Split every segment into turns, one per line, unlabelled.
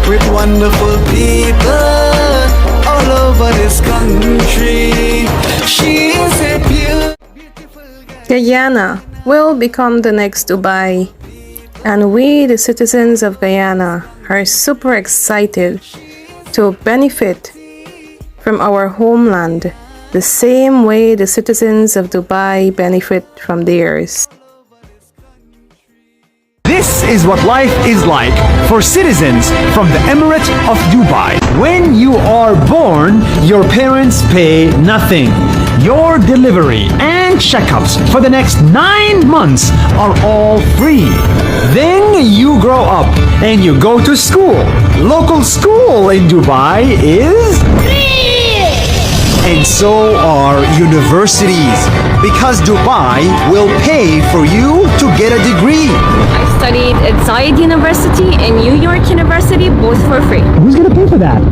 with wonderful people all over this country. She is a beautiful
Guyana will become the next Dubai, and we, the citizens of Guyana, are super excited to benefit from our homeland the same way the citizens of Dubai benefit from theirs.
This is what life is like for citizens from the Emirate of Dubai. When you are born, your parents pay nothing. Your delivery and checkups for the next 9 months are all free. Then you grow up and you go to school. Local school in Dubai is free. And so are universities, because Dubai will pay for you to get a degree.
I studied at Zayed University and New York University, both for free.
Who's gonna pay for that?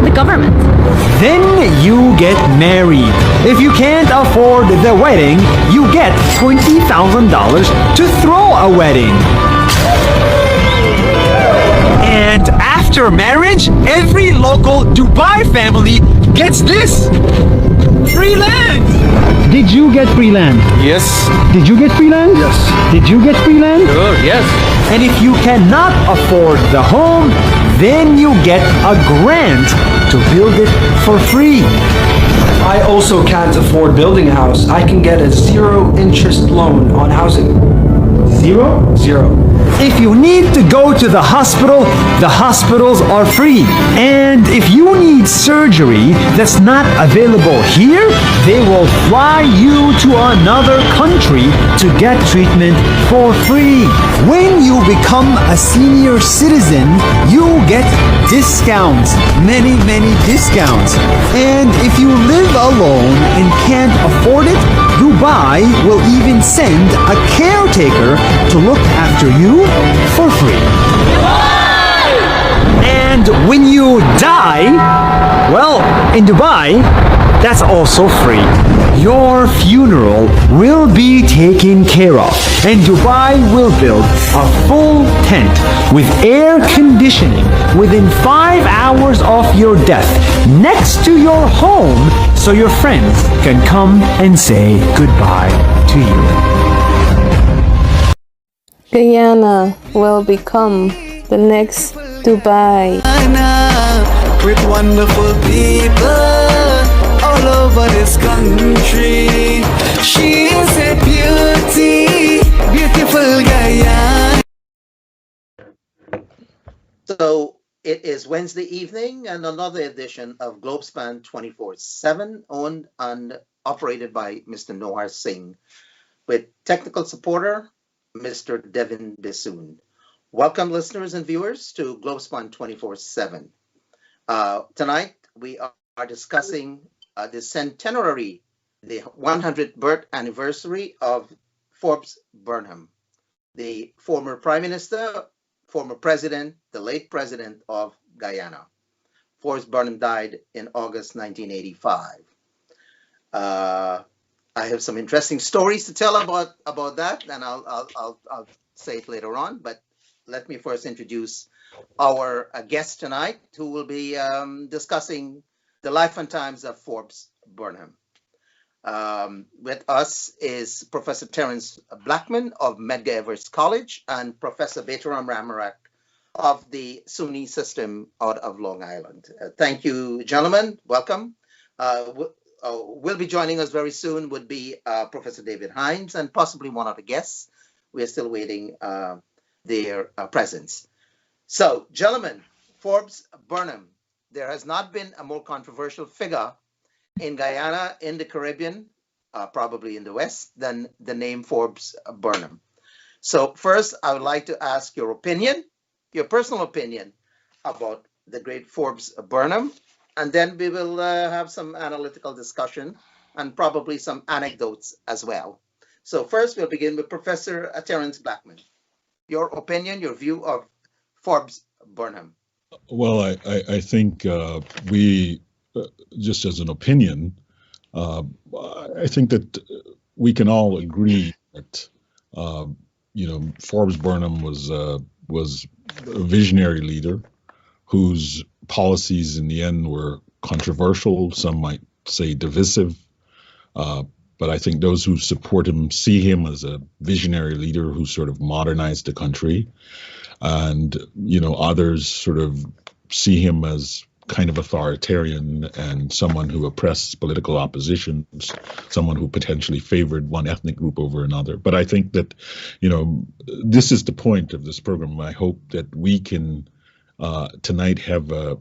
The government.
Then you get married. If you can't afford the wedding, you get $20,000 to throw a wedding. And after marriage, every local Dubai family gets this: free land. Did you get free land?
Yes.
Did you get free land?
Yes.
Did you get free land?
Sure, yes.
And if you cannot afford the home, then you get a grant to build it for free.
I also can't afford building a house. I can get a 0 interest loan on housing.
Zero?
0.
If you need to go to the hospitals are free. And if you need surgery that's not available here, they will fly you to another country to get treatment for free. When you become a senior citizen, you get discounts, many discounts. And if you live alone and can't afford it, Dubai will even send a caretaker to look after you for free. And when you die, well, in Dubai, that's also free. Your funeral will be taken care of, and Dubai will build a full tent with air conditioning within 5 hours of your death next to your home, so your friends can come and say goodbye to you.
Guyana will become the next Dubai.
with wonderful people all over this country. She is a beautiful Guyana.
So it is Wednesday evening and another edition of Globespan 24x7, owned and operated by Mr. Nohar Singh, with technical supporter Mr. Devin Bissoon. Welcome, listeners and viewers, to Globespan 24x7. Tonight we are discussing the centenary, the 100th birth anniversary of Forbes Burnham, the former Prime Minister, former President, the late President of Guyana. Forbes Burnham died in August 1985. I have some interesting stories to tell about that, and I'll say it later on. But let me first introduce our guest tonight, who will be discussing the life and times of Forbes Burnham. With us is Professor Terrence Blackman of Medgar Evers College and Professor Baytoram Ramharack of the SUNY system out of Long Island. Thank you, gentlemen. Welcome. Will be joining us very soon would be Professor David Hinds and possibly one other guest. We are still waiting their presence. So, gentlemen, Forbes Burnham, there has not been a more controversial figure in Guyana, in the Caribbean, probably in the West, than the name Forbes Burnham. So first, I would like to ask your opinion, your personal opinion about the great Forbes Burnham, and then we will have some analytical discussion and probably some anecdotes as well. So first, we'll begin with Professor Terrence Blackman. Your opinion, your view of Forbes Burnham.
Well, I think we, just as an opinion, I think that we can all agree that Forbes Burnham was a visionary leader, whose policies in the end were controversial. Some might say divisive. But I think those who support him see him as a visionary leader who sort of modernized the country. And, others sort of see him as kind of authoritarian and someone who oppressed political oppositions, someone who potentially favored one ethnic group over another. But I think that, this is the point of this program. I hope that we can tonight have a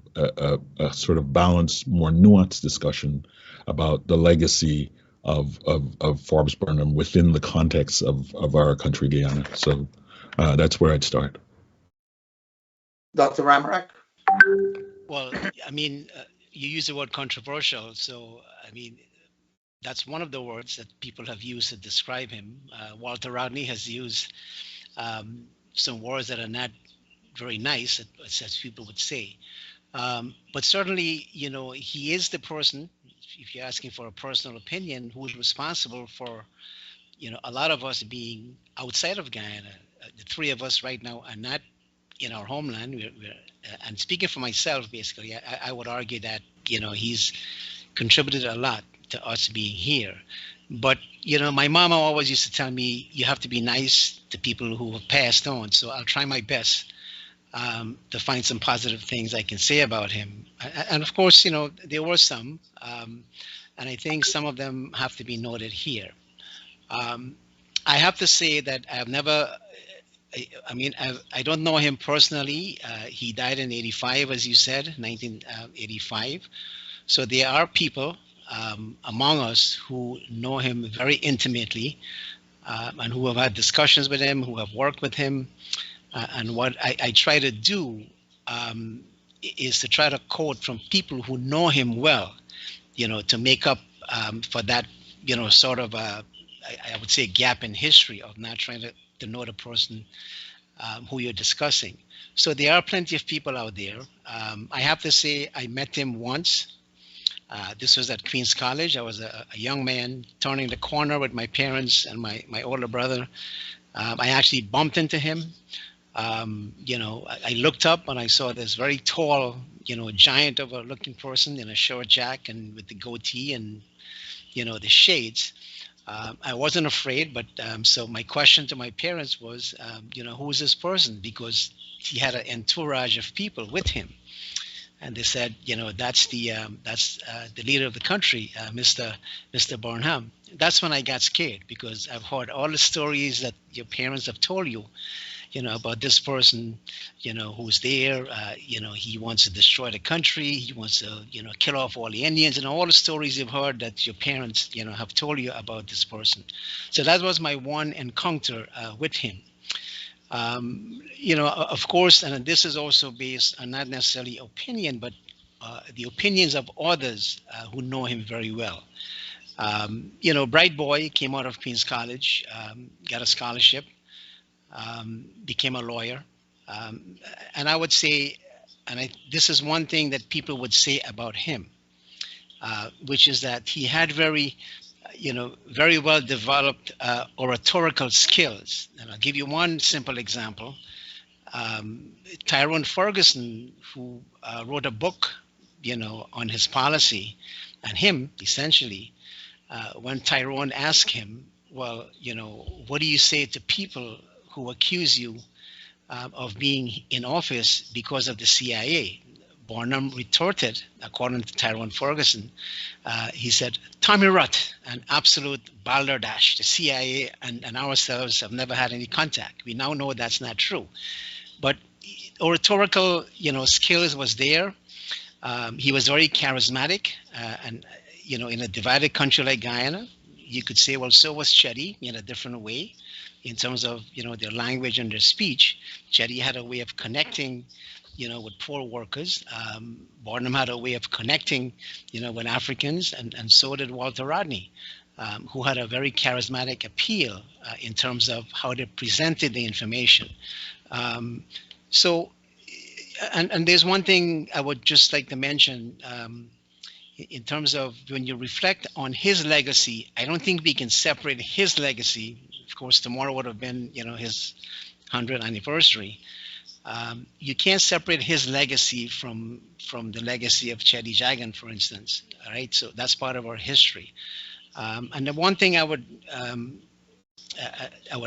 sort of balanced, more nuanced discussion about the legacy of Forbes Burnham within the context of our country, Guyana. So that's where I'd start.
Dr. Ramharack?
Well, I mean, you use the word controversial, so I mean, that's one of the words that people have used to describe him. Walter Rodney has used some words that are not very nice, as people would say. But certainly, he is the person, if you're asking for a personal opinion, who is responsible for, a lot of us being outside of Guyana. The three of us right now are not in our homeland. And speaking for myself, basically, I would argue that, he's contributed a lot to us being here. But, my mama always used to tell me, you have to be nice to people who have passed on. So I'll try my best to find some positive things I can say about him. And of course, there were some, and I think some of them have to be noted here. I have to say that I've never, I don't know him personally. He died in 85, as you said, 1985. So there are people among us who know him very intimately and who have had discussions with him, who have worked with him. And what I try to do is to try to quote from people who know him well, to make up for that, sort of I would say gap in history of not trying to know the person who you're discussing. So there are plenty of people out there. I have to say I met him once. This was at Queens College. I was a young man turning the corner with my parents and my older brother. I actually bumped into him. I looked up and I saw this very tall, giant of a looking person in a short jacket and with the goatee and, the shades. I wasn't afraid, but so my question to my parents was, who is this person? Because he had an entourage of people with him. And they said, that's the leader of the country, Mr. Burnham. That's when I got scared, because I've heard all the stories that your parents have told you, about this person, who's there. He wants to destroy the country. He wants to, kill off all the Indians, and all the stories you've heard that your parents, have told you about this person. So that was my one encounter with him. Of course, and this is also based on not necessarily opinion, but the opinions of others who know him very well. Bright boy, came out of Queens College, got a scholarship, became a lawyer. And I would say, this is one thing that people would say about him, which is that he had very well developed oratorical skills. And I'll give you one simple example. Tyrone Ferguson, who wrote a book, on his policy, and him, essentially, when Tyrone asked him, well, what do you say to people who accuse you of being in office because of the CIA? Burnham retorted, according to Tyrone Ferguson, he said, Tommy Rutt, an absolute balderdash. The CIA and ourselves have never had any contact. We now know that's not true. But oratorical, skills was there. He was very charismatic, and in a divided country like Guyana, you could say, well, so was Chetty in a different way, in terms of their language and their speech. Chetty had a way of connecting, with poor workers. Burnham had a way of connecting, with Africans, and so did Walter Rodney, who had a very charismatic appeal in terms of how they presented the information. And there's one thing I would just like to mention, in terms of when you reflect on his legacy, I don't think we can separate his legacy. Of course, tomorrow would have been, his 100th anniversary. You can't separate his legacy from the legacy of Chetty Jagan, for instance. All right, so that's part of our history. And the one thing I would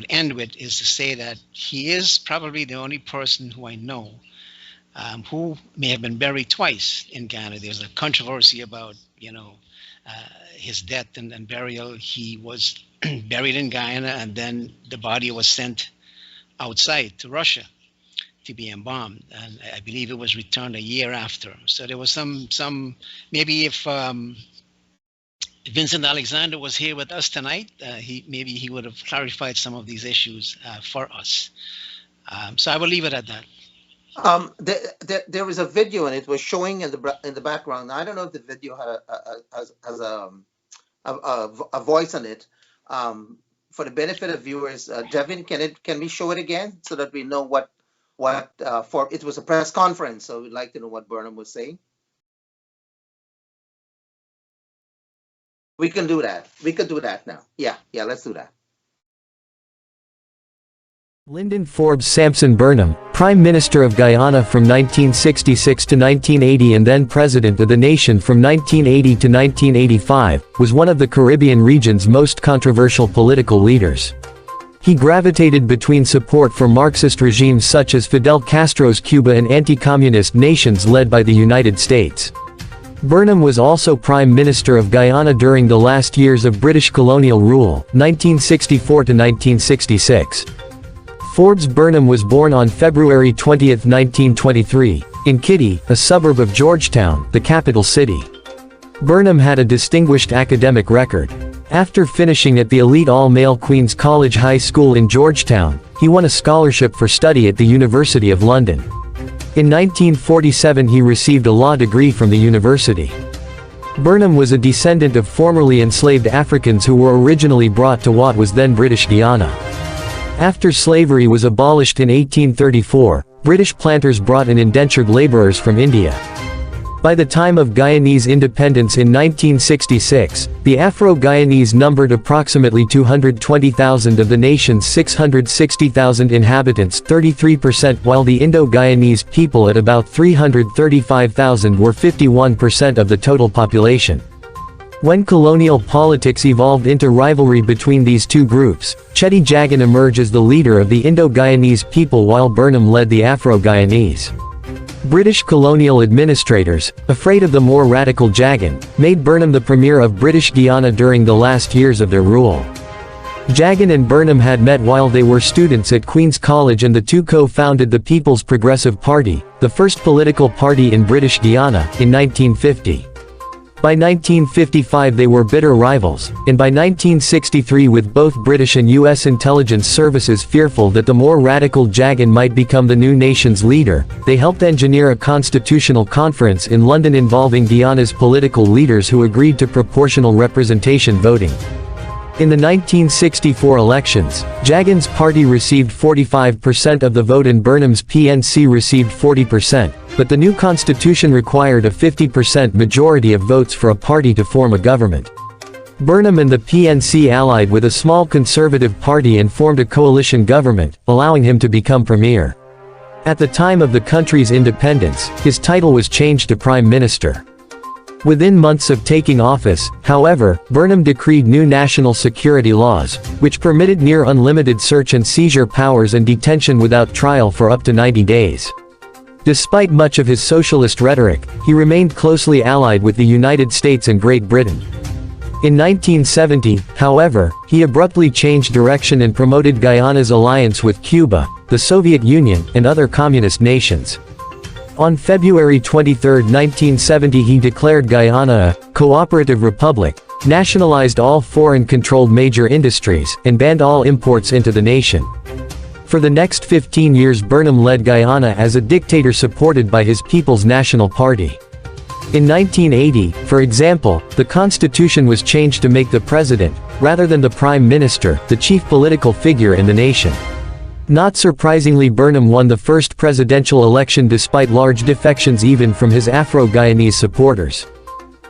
end with is to say that he is probably the only person who I know who may have been buried twice in Ghana. There's a controversy about, his death and burial. He was buried in Guyana, and then the body was sent outside to Russia to be embalmed, and I believe it was returned a year after. So there was some maybe if Vincent Alexander was here with us tonight, he would have clarified some of these issues for us. So I will leave it at that.
There was a video, and it was showing in the background. I don't know if the video has a voice on it. For the benefit of viewers, Devin, can we show it again so that we know what for it was a press conference, so we'd like to know what Burnham was saying. We can do that. We could do that now. Yeah, let's do that.
Lyndon Forbes Sampson Burnham, Prime Minister of Guyana from 1966 to 1980 and then President of the nation from 1980 to 1985, was one of the Caribbean region's most controversial political leaders. He gravitated between support for Marxist regimes such as Fidel Castro's Cuba and anti-communist nations led by the United States. Burnham was also Prime Minister of Guyana during the last years of British colonial rule, 1964 to 1966. Forbes Burnham was born on February 20, 1923, in Kitty, a suburb of Georgetown, the capital city. Burnham had a distinguished academic record. After finishing at the elite all-male Queen's College High School in Georgetown, he won a scholarship for study at the University of London. In 1947 he received a law degree from the university. Burnham was a descendant of formerly enslaved Africans who were originally brought to what was then British Guiana. After slavery was abolished in 1834, British planters brought in indentured laborers from India. By the time of Guyanese independence in 1966, the Afro-Guyanese numbered approximately 220,000 of the nation's 660,000 inhabitants, 33%, while the Indo-Guyanese people at about 335,000 were 51% of the total population. When colonial politics evolved into rivalry between these two groups, Chetty Jagan emerged as the leader of the Indo-Guyanese people while Burnham led the Afro-Guyanese. British colonial administrators, afraid of the more radical Jagan, made Burnham the premier of British Guiana during the last years of their rule. Jagan and Burnham had met while they were students at Queen's College, and the two co-founded the People's Progressive Party, the first political party in British Guiana, in 1950. By 1955 they were bitter rivals, and by 1963, with both British and US intelligence services fearful that the more radical Jagan might become the new nation's leader, they helped engineer a constitutional conference in London involving Guyana's political leaders who agreed to proportional representation voting. In the 1964 elections, Jagan's party received 45% of the vote and Burnham's PNC received 40%, but the new constitution required a 50% majority of votes for a party to form a government. Burnham and the PNC allied with a small conservative party and formed a coalition government, allowing him to become premier. At the time of the country's independence, his title was changed to Prime Minister. Within months of taking office, however, Burnham decreed new national security laws, which permitted near unlimited search and seizure powers and detention without trial for up to 90 days. Despite much of his socialist rhetoric, he remained closely allied with the United States and Great Britain. In 1970, however, he abruptly changed direction and promoted Guyana's alliance with Cuba, the Soviet Union, and other communist nations. On February 23, 1970 he declared Guyana a cooperative republic, nationalized all foreign-controlled major industries, and banned all imports into the nation. For the next 15 years Burnham led Guyana as a dictator supported by his People's National Party. In 1980, for example, the constitution was changed to make the president, rather than the prime minister, the chief political figure in the nation. Not surprisingly, Burnham won the first presidential election despite large defections even from his Afro-Guyanese supporters.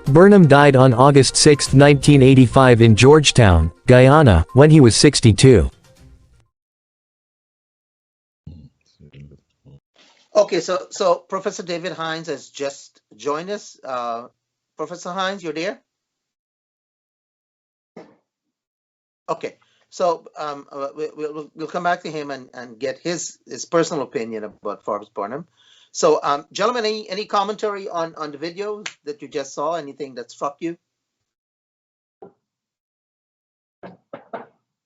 Burnham died on August 6, 1985 in Georgetown, Guyana, when he was 62.
Okay, so Professor David Hinds has just joined us. Professor Hinds, you're there? Okay, so we'll come back to him and get his personal opinion about Forbes Burnham. So, gentlemen, any commentary on the video that you just saw? Anything that struck you?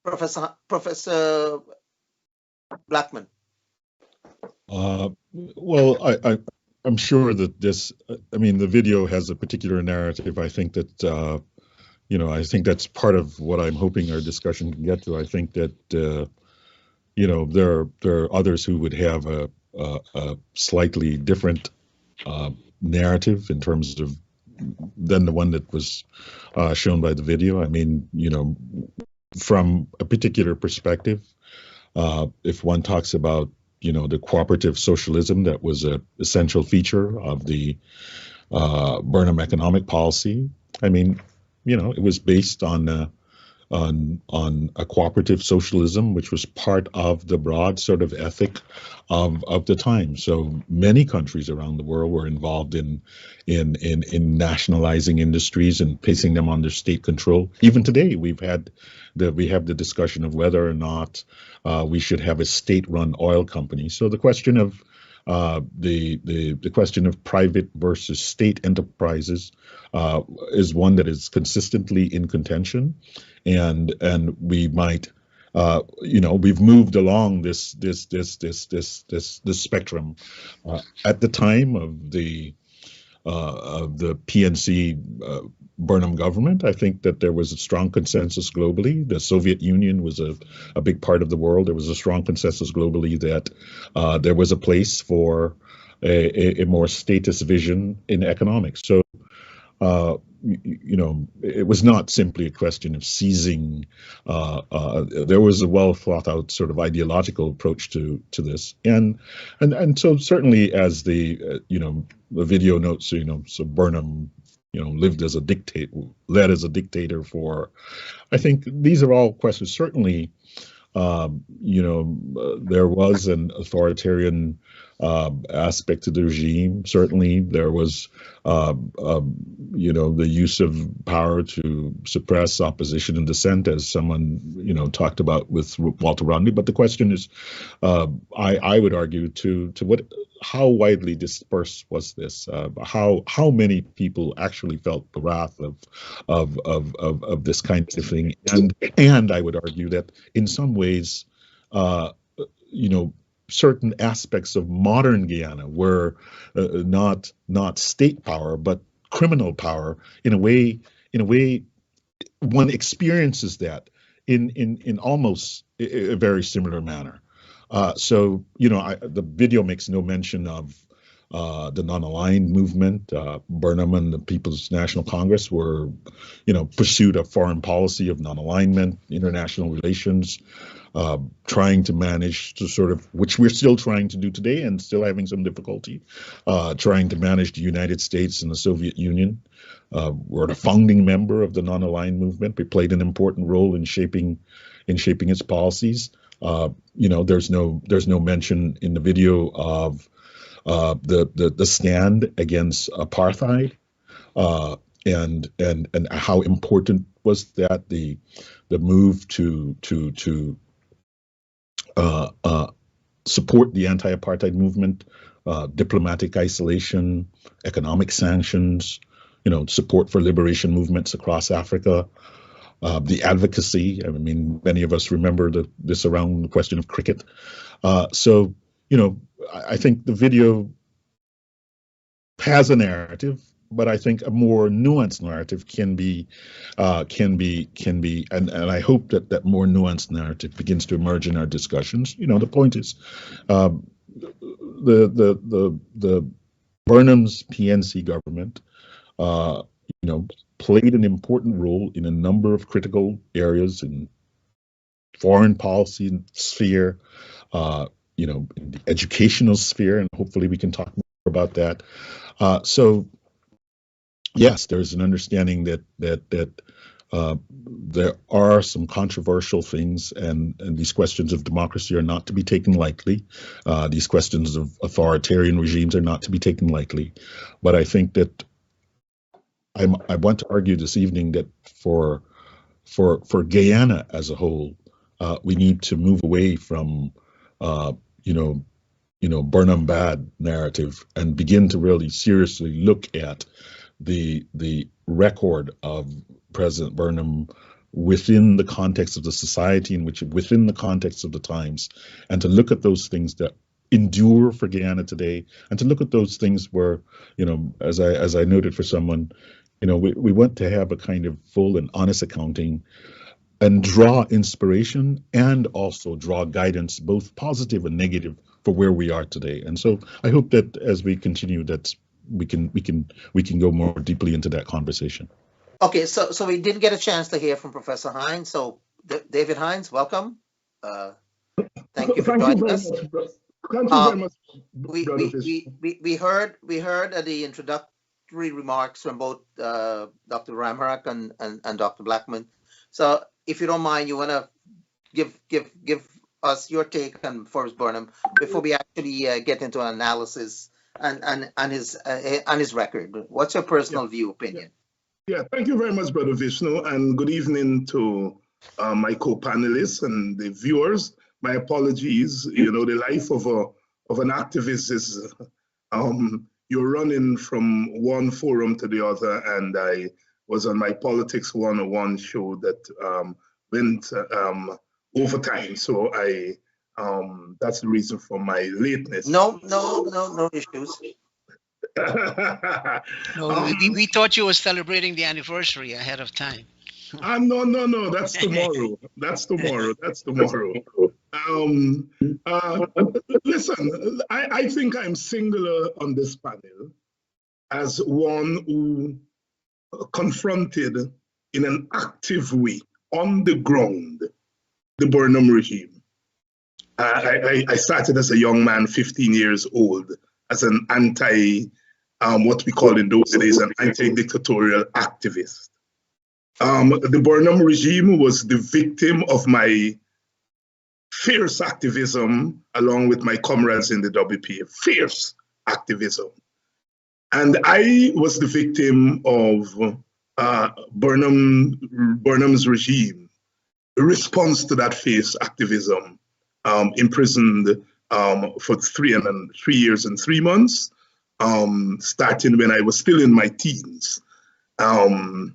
Professor Blackman.
Well, I'm sure that this, I mean, the video has a particular narrative. I think that, you know, I think that's part of what I'm hoping our discussion can get to. I think that, you know, there are others who would have a slightly different narrative in terms of than the one that was shown by the video. I mean, you know, from a particular perspective, if one talks about, you know, the cooperative socialism that was an essential feature of the Burnham economic policy. I mean, you know, it was based on a cooperative socialism, which was part of the broad sort of ethic of the time. So many countries around the world were involved in nationalizing industries and placing them under state control. Even today, we have the discussion of whether or not we should have a state-run oil company. So the question of the question of private versus state enterprises is one that is consistently in contention, and we might, you know, we've moved along this spectrum. At the time of the PNC Burnham government, I think that there was a strong consensus globally. The Soviet Union was a big part of the world. There was a strong consensus globally that there was a place for a more statist vision in economics. So, you know, it was not simply a question of seizing. There was a well thought out sort of ideological approach to this, and so certainly as the you know, the video notes, you know, so Burnham, you know, led as a dictator for, I think these are all questions. Certainly, you know, there was an authoritarian aspect to the regime. Certainly, there was, you know, the use of power to suppress opposition and dissent, as someone, you know, talked about with Walter Rodney. But the question is, I would argue to what, how widely dispersed was this? How many people actually felt the wrath of this kind of thing? And I would argue that in some ways, you know, certain aspects of modern Guyana were not state power, but criminal power. In a way, one experiences that in almost a very similar manner. So, you know, the video makes no mention of the non-aligned movement. Burnham and the People's National Congress were, you know, pursued a foreign policy of non-alignment, international relations, trying to manage to sort of, which we're still trying to do today and still having some difficulty, trying to manage the United States and the Soviet Union. We're a founding member of the non-aligned movement. We played an important role in shaping its policies. You know, there's no mention in the video of the stand against apartheid, and how important was that, the move to support the anti-apartheid movement, diplomatic isolation, economic sanctions, you know, support for liberation movements across Africa. The advocacy, I mean, many of us remember this around the question of cricket. So, you know, I think the video has a narrative, but I think a more nuanced narrative can be, and I hope that more nuanced narrative begins to emerge in our discussions. You know, the point is, the Burnham's PNC government, you know, played an important role in a number of critical areas in foreign policy sphere, you know, in the educational sphere, and hopefully we can talk more about that. So yes, there's an understanding that There are some controversial things, and these questions of democracy are not to be taken lightly. These questions of authoritarian regimes are not to be taken lightly. But I think that I want to argue this evening that for Guyana as a whole, we need to move away from Burnham bad narrative and begin to really seriously look at the record of President Burnham within the context of the society within the context of the times, and to look at those things that endure for Guyana today, and to look at those things where, as I noted for someone, we want to have a kind of full and honest accounting and draw inspiration and also draw guidance, both positive and negative, for where we are today. And so I hope that as we continue, that we can go more deeply into that conversation.
Okay, so we didn't get a chance to hear from Professor Hinds. So David Hinds, welcome. Thank you for joining us.
Thank you very much.
We heard the introductory remarks from both Dr. Ramharack and Dr. Blackman. So if you don't mind, you want to give us your take on Forrest Burnham before we actually get into an analysis and his record. What's your personal opinion?
Yeah, thank you very much, Brother Vishnu, and good evening to my co-panelists and the viewers. My apologies. The life of an activist is you're running from one forum to the other, and I was on my Politics 101 show that went overtime, so that's the reason for my lateness.
No issues.
No, we thought you were celebrating the anniversary ahead of time.
No, that's tomorrow. That's tomorrow. Listen, I think I'm singular on this panel as one who confronted in an active way on the ground the Burnham regime. I started as a young man, 15 years old, as an what we call in those days, an anti-dictatorial activist. The Burnham regime was the victim of my fierce activism, along with my comrades in the WP, fierce activism. And I was the victim of Burnham's regime, the response to that fierce activism, imprisoned for 3 years and 3 months, starting when I was still in my teens, and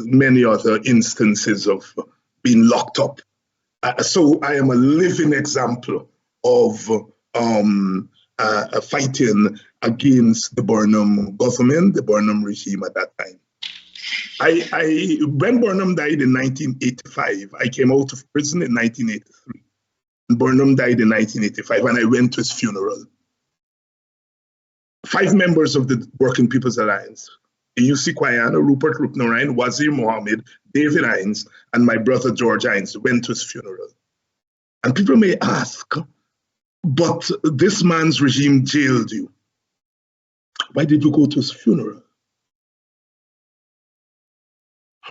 many other instances of being locked up. So I am a living example of fighting against the Burnham government, the Burnham regime at that time. When Burnham died in 1985, I came out of prison in 1983. Burnham died in 1985, and I went to his funeral. 5 members of the Working People's Alliance, UC Kwayana, Rupert Rupnarayan, Wazir Mohammed, David Hinds, and my brother George Hinds went to his funeral. And people may ask, but this man's regime jailed you. Why did you go to his funeral?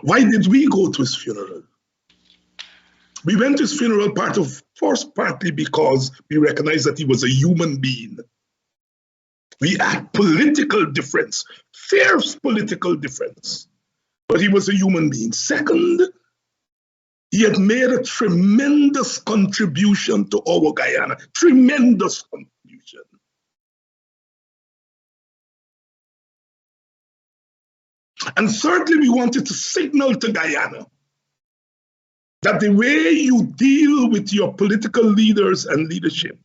Why did we go to his funeral? We went to his funeral partly because we recognized that he was a human being. We had political difference, fierce political difference, but he was a human being. Second, he had made a tremendous contribution to our Guyana, tremendous contribution. And thirdly, we wanted to signal to Guyana that the way you deal with your political leaders and leadership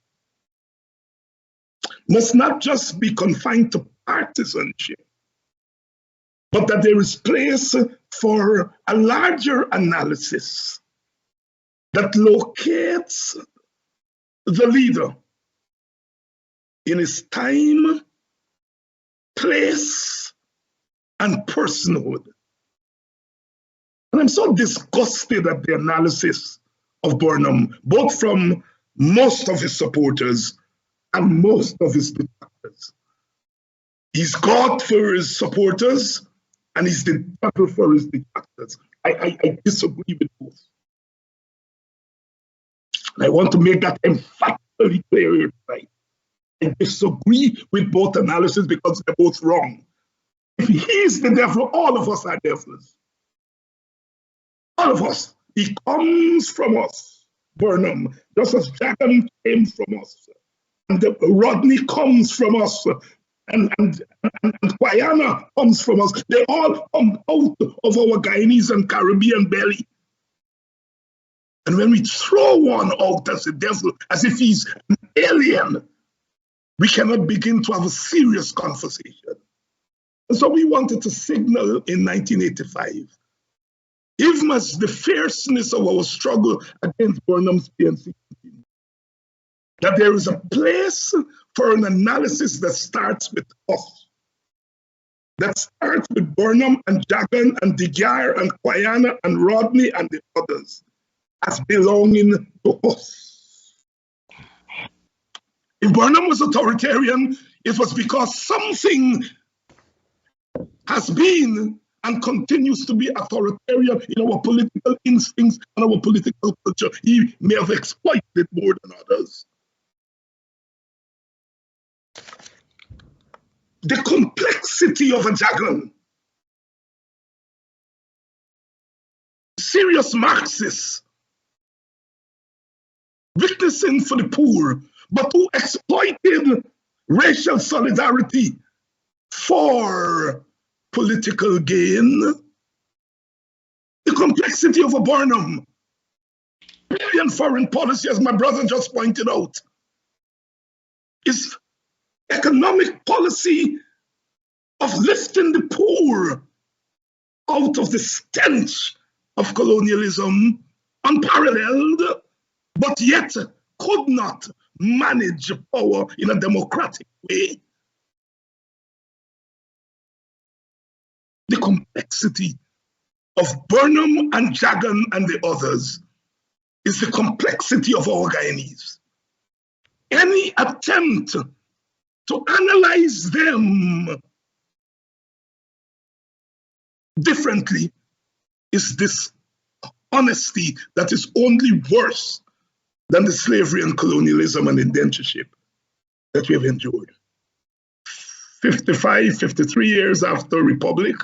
must not just be confined to partisanship, but that there is place for a larger analysis that locates the leader in his time, place, and personhood. And I'm so disgusted at the analysis of Burnham, both from most of his supporters and most of his detractors. He's God for his supporters and is the devil for his detractors. I disagree with both. And I want to make that emphatically clear here tonight. I disagree with both analyses because they're both wrong. If he is the devil, all of us are devils. All of us. He comes from us, Burnham, just as Jagan came from us. And Rodney comes from us. And Guyana comes from us. They all come out of our Guyanese and Caribbean belly. And when we throw one out as a devil, as if he's an alien, we cannot begin to have a serious conversation. And so we wanted to signal in 1985, even as the fierceness of our struggle against Burnham's PNC, that there is a place for an analysis that starts with us, that starts with Burnham and Jagan and DeGuire and Guyana and Rodney and the others as belonging to us. If Burnham was authoritarian, it was because something has been and continues to be authoritarian in our political instincts and our political culture. He may have exploited it more than others. The complexity of a Jagan, serious Marxists, witnessing for the poor, but who exploited racial solidarity for political gain. The complexity of a Burnham, brilliant foreign policy, as my brother just pointed out, is economic policy of lifting the poor out of the stench of colonialism, unparalleled, but yet could not manage power in a democratic way. The complexity of Burnham and Jagan and the others is the complexity of our Guyanese. Any attempt to analyze them differently is this honesty that is only worse than the slavery and colonialism and indentureship that we have endured. 55, 53 years after Republic,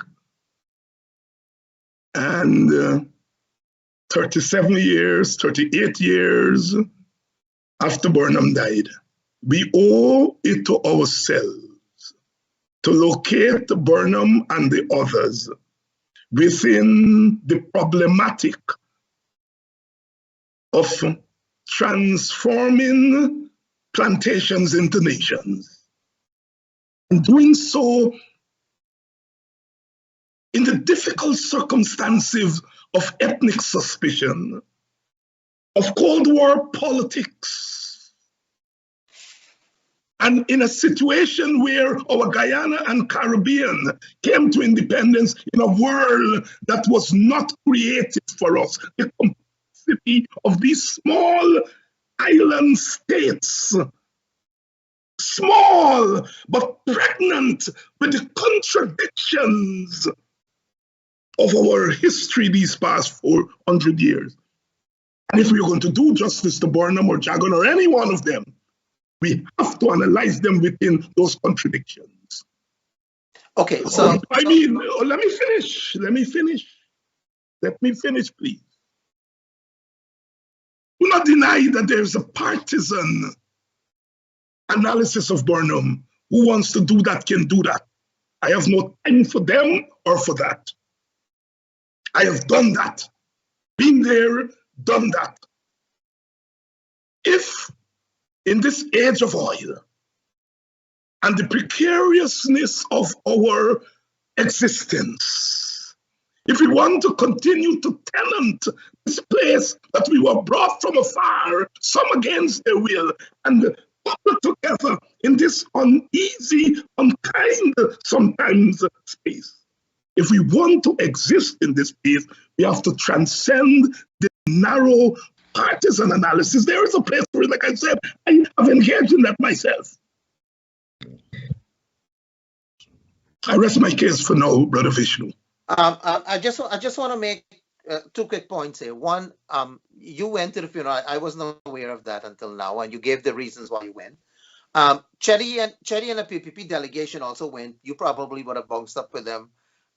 and 37 years, 38 years after Burnham died, we owe it to ourselves to locate Burnham and the others within the problematic of transforming plantations into nations. And doing so in the difficult circumstances of ethnic suspicion, of Cold War politics, and in a situation where our Guyana and Caribbean came to independence in a world that was not created for us. The complexity of these small island states, small but pregnant with the contradictions of our history these past 400 years. And if we're going to do justice to Burnham or Jagan or any one of them, we have to analyze them within those contradictions.
Okay, so
let me finish, please. Do not deny that there's a partisan analysis of Burnham. Who wants to do that can do that. I have no time for them or for that. I have done that. Been there, done that. If in this age of oil and the precariousness of our existence, if we want to continue to tenant this place that we were brought from afar, some against their will, and coupled together in this uneasy, unkind, sometimes space. If we want to exist in this space, we have to transcend the narrow partisan analysis. There is a place for it, like I said, I have engaged in that myself. I rest my case for now, Brother Vishnu.
I just want to make two quick points here. One, you went to the funeral. I wasn't aware of that until now, and you gave the reasons why you went. Chetty and the PPP delegation also went. You probably would have bounced up with them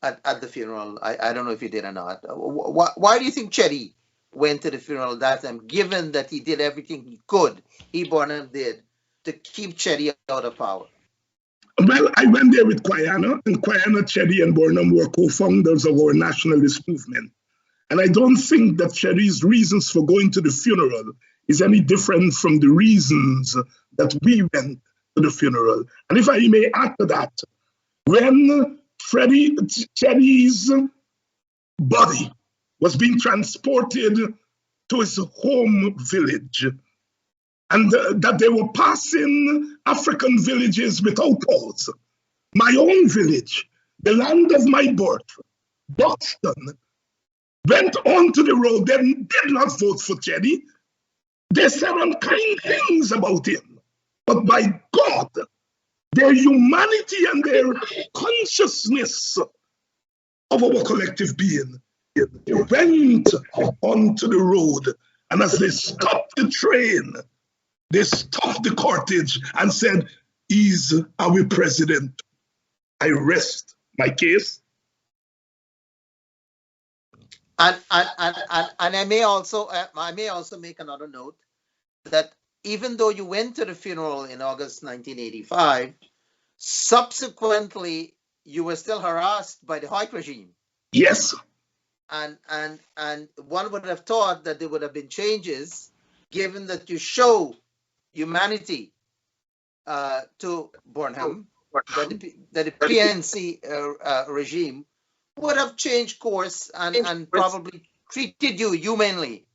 at the funeral. I don't know if you did or not. Why do you think Chetty went to the funeral that time, given that he did everything he could, Burnham did, to keep Chetty out of power?
Well, I went there with Quayana, and Quayana, Chetty, and Burnham were co-founders of our nationalist movement. And I don't think that Chetty's reasons for going to the funeral is any different from the reasons that we went to the funeral. And if I may add to that, when Chetty's body was being transported to his home village, and that they were passing African villages without pause. My own village, the land of my birth, Buxton, went onto the road and did not vote for Chetty. They said unkind things about him. But by God, their humanity and their consciousness of our collective being, they went onto the road, and as they stopped the train, they stopped the cortege and said, "He's our president." I rest my case.
And I may also make another note that even though you went to the funeral in August 1985, subsequently you were still harassed by the Hoyt regime.
Yes.
And one would have thought that there would have been changes, given that you show humanity to Burnham, that the PNC regime would have changed course and probably treated you humanly.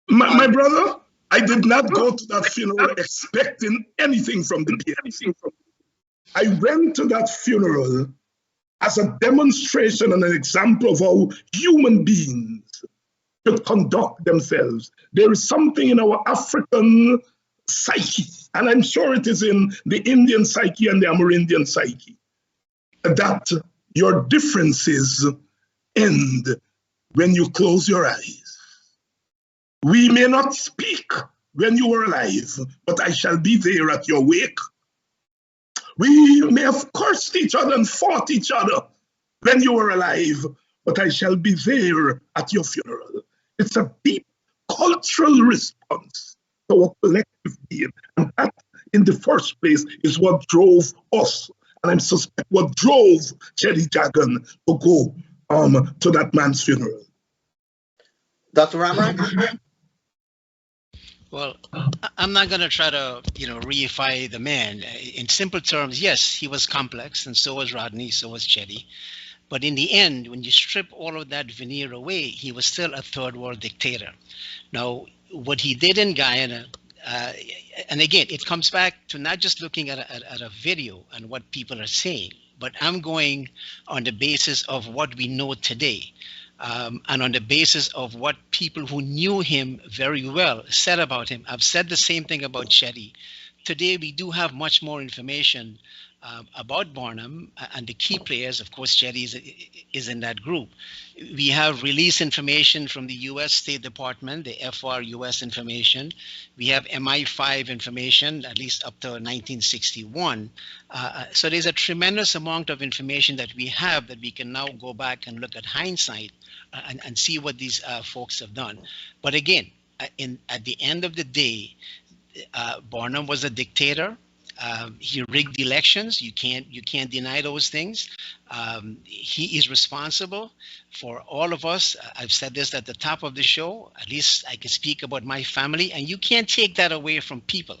My brother, I did not go to that funeral expecting anything from the PNC. I went to that funeral as a demonstration and an example of how human beings should conduct themselves. There is something in our African psyche, and I'm sure it is in the Indian psyche and the Amerindian psyche, that your differences end when you close your eyes. We may not speak when you are alive, but I shall be there at your wake. We may have cursed each other and fought each other when you were alive, but I shall be there at your funeral. It's a deep cultural response to our collective being. And that, in the first place, is what drove us, and I'm suspect what drove Chetty Jagan to go to that man's funeral.
Dr. Ramharack?
Well, I'm not going to try to, reify the man. In simple terms, yes, he was complex, and so was Rodney, so was Chetty. But in the end, when you strip all of that veneer away, he was still a third world dictator. Now, what he did in Guyana, and again, it comes back to not just looking at a video and what people are saying, but I'm going on the basis of what we know today. And on the basis of what people who knew him very well said about him. I've said the same thing about Chetty. Today, we do have much more information about Burnham and the key players. Of course, Chetty is in that group. We have release information from the U.S. State Department, the FR U.S. information. We have MI5 information, at least up to 1961. So there's a tremendous amount of information that we have that we can now go back and look at hindsight and see what these folks have done. But again, at the end of the day, Burnham was a dictator. He rigged elections. You can't deny those things. He is responsible for all of us. I've said this at the top of the show. At least I can speak about my family, and you can't take that away from people.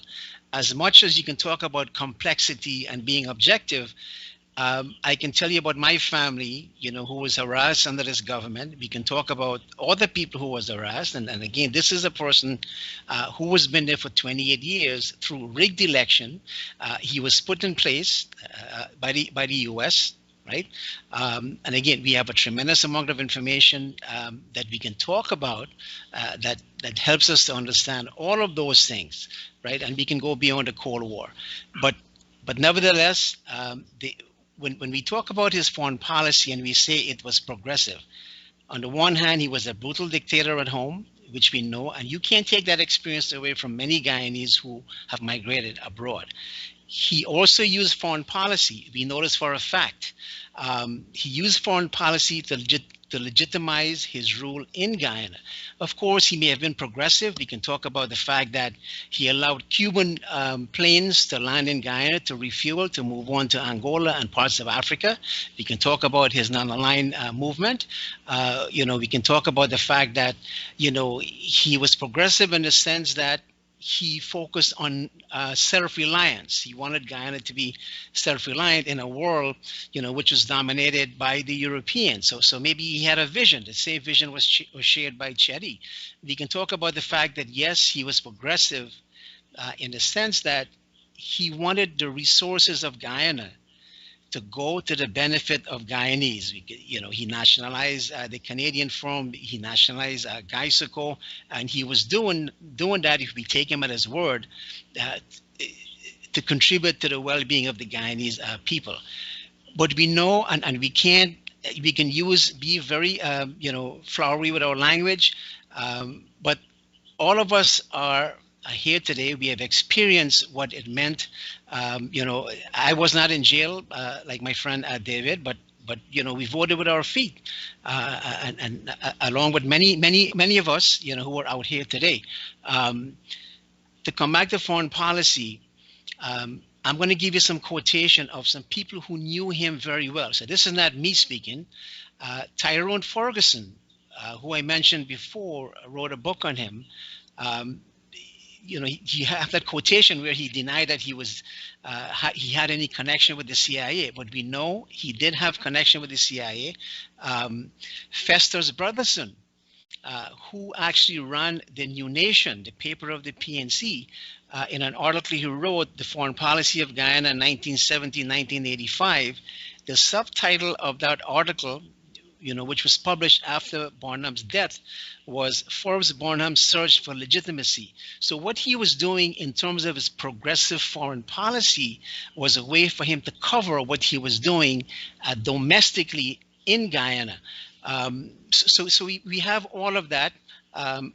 As much as you can talk about complexity and being objective, I can tell you about my family, who was harassed under this government. We can talk about all the people who was harassed. And again, this is a person who has been there for 28 years through rigged election. He was put in place by the U.S., right? And again, we have a tremendous amount of information that we can talk about that helps us to understand all of those things, right? And we can go beyond the Cold War. But nevertheless, when we talk about his foreign policy and we say it was progressive, on the one hand, he was a brutal dictator at home, which we know, and you can't take that experience away from many Guyanese who have migrated abroad. He also used foreign policy. We know this for a fact. He used foreign policy to legitimize his rule in Guyana. Of course, he may have been progressive. We can talk about the fact that he allowed Cuban planes to land in Guyana to refuel, to move on to Angola and parts of Africa. We can talk about his non-aligned movement. We can talk about the fact that, he was progressive in the sense that he focused on self-reliance. He wanted Guyana to be self-reliant in a world, which was dominated by the Europeans. So maybe he had a vision. The same vision was shared by Chetty. We can talk about the fact that, yes, he was progressive in the sense that he wanted the resources of Guyana to go to the benefit of Guyanese. He nationalized the Canadian firm, he nationalized Guyseco, and he was doing that, if we take him at his word, to contribute to the well-being of the Guyanese people. But we know, and we can be very, flowery with our language, but all of us are here today. We have experienced what it meant. I was not in jail like my friend David, but we voted with our feet, and along with many of us, who are out here today. To come back to foreign policy, I'm going to give you some quotation of some people who knew him very well. So this is not me speaking. Tyrone Ferguson, who I mentioned before, wrote a book on him. He had that quotation where he denied that he had any connection with the CIA, but we know he did have connection with the CIA. Festus Brotherson, who actually ran the New Nation, the paper of the PNC, in an article he wrote, The Foreign Policy of Guyana, 1970-1985, the subtitle of that article, which was published after Burnham's death, was Forbes Burnham's Search for Legitimacy. So what he was doing in terms of his progressive foreign policy was a way for him to cover what he was doing domestically in Guyana. So we have all of that, and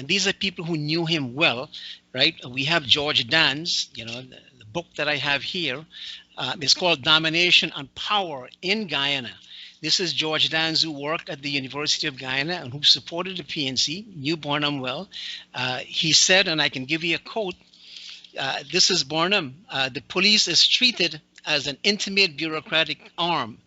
these are people who knew him well, right? We have George Dan's, the book that I have here. It's called Domination and Power in Guyana. This is George Danz, who worked at the University of Guyana and who supported the PNC, knew Burnham well. He said, and I can give you a quote, this is Burnham, the police is treated as an intimate bureaucratic arm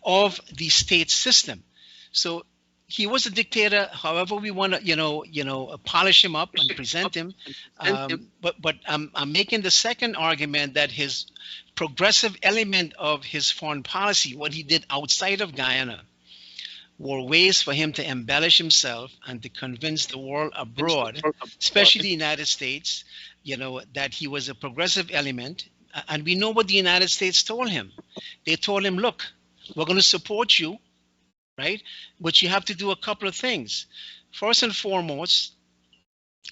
of the state system. So he was a dictator, however we want to, polish him up and present him. But I'm making the second argument that his progressive element of his foreign policy, what he did outside of Guyana, were ways for him to embellish himself and to convince the world abroad, especially the United States, that he was a progressive element. And we know what the United States told him. They told him, look, we're going to support you, right? But you have to do a couple of things. First and foremost,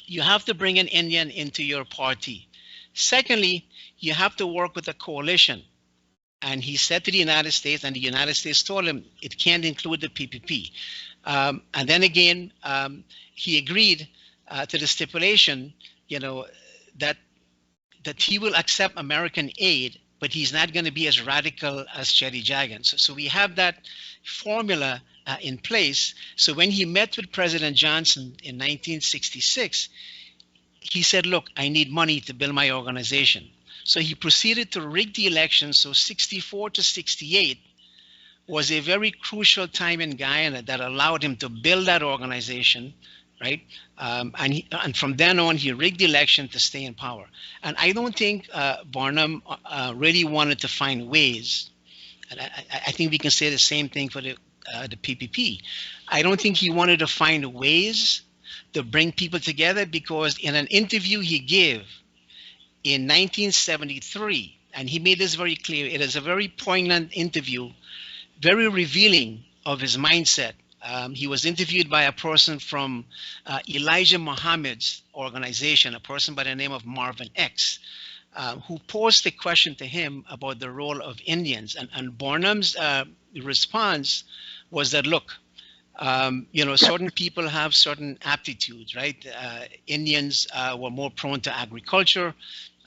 you have to bring an Indian into your party. Secondly, you have to work with a coalition. And he said to the United States, and the United States told him it can't include the PPP. And then again, he agreed to the stipulation, that he will accept American aid, but he's not going to be as radical as Chetty Jagan. So we have that formula in place. So when he met with President Johnson in 1966, he said, look, I need money to build my organization. So he proceeded to rig the election. So 64 to 68 was a very crucial time in Guyana that allowed him to build that organization, right? And from then on, he rigged the election to stay in power. And I don't think Burnham really wanted to find ways, and I think we can say the same thing for the PPP. I don't think he wanted to find ways to bring people together, because in an interview he gave in 1973, and he made this very clear, it is a very poignant interview, very revealing of his mindset. He was interviewed by a person from Elijah Muhammad's organization, a person by the name of Marvin X. who posed a question to him about the role of Indians. And Burnham's response was that, look, certain people have certain aptitudes, right? Indians were more prone to agriculture.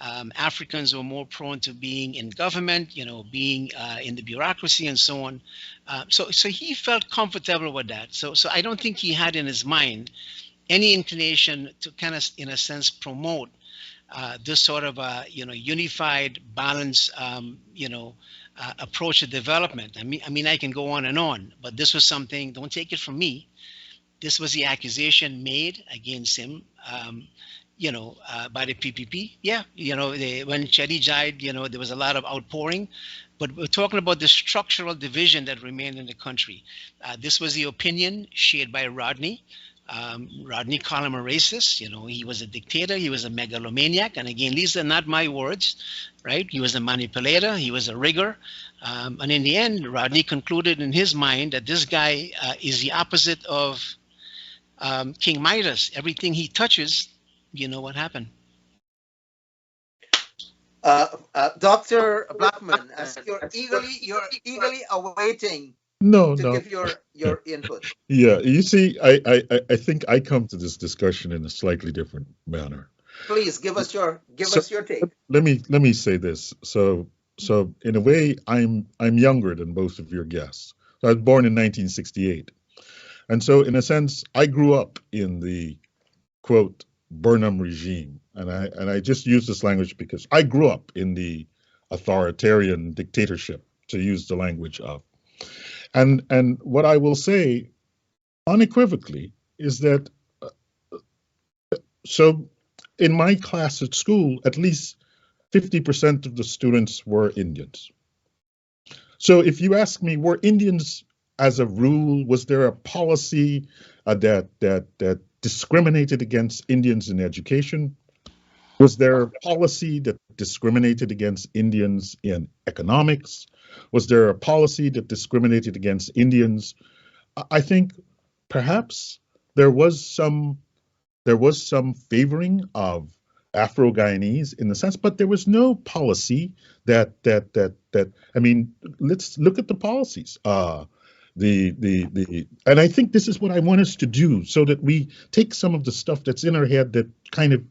Africans were more prone to being in government, being in the bureaucracy and so on. So he felt comfortable with that. So I don't think he had in his mind any inclination to kind of, in a sense, promote this sort of unified, balanced, approach to development. I mean, I can go on and on, but this was something. Don't take it from me. This was the accusation made against him. By the PPP. Yeah, when Chetty died, there was a lot of outpouring, but we're talking about the structural division that remained in the country. This was the opinion shared by Rodney. Rodney called him a racist. He was a dictator. He was a megalomaniac. And again, these are not my words, right? He was a manipulator. He was a rigger. And in the end, Rodney concluded in his mind that this guy is the opposite of King Midas. Everything he touches, you know what happened.
Dr. Blackman, you're eagerly awaiting
to
give your input.
Yeah, you see, I think I come to this discussion in a slightly different manner.
Please give us your take.
Let me say this. So in a way, I'm younger than both of your guests. So I was born in 1968, and so in a sense, I grew up in the quote Burnham regime, and I just use this language because I grew up in the authoritarian dictatorship, to use the language of. And what I will say unequivocally is that so in my class at school, at least 50% of the students were Indians. So if you ask me, were Indians as a rule, was there a policy that discriminated against Indians in education? Was there a policy that discriminated against Indians in economics? Was there a policy that discriminated against Indians? I think perhaps there was some favoring of Afro-Guyanese in the sense, but there was no policy that I mean, let's look at the policies. And I think this is what I want us to do, so that we take some of the stuff that's in our head that kind of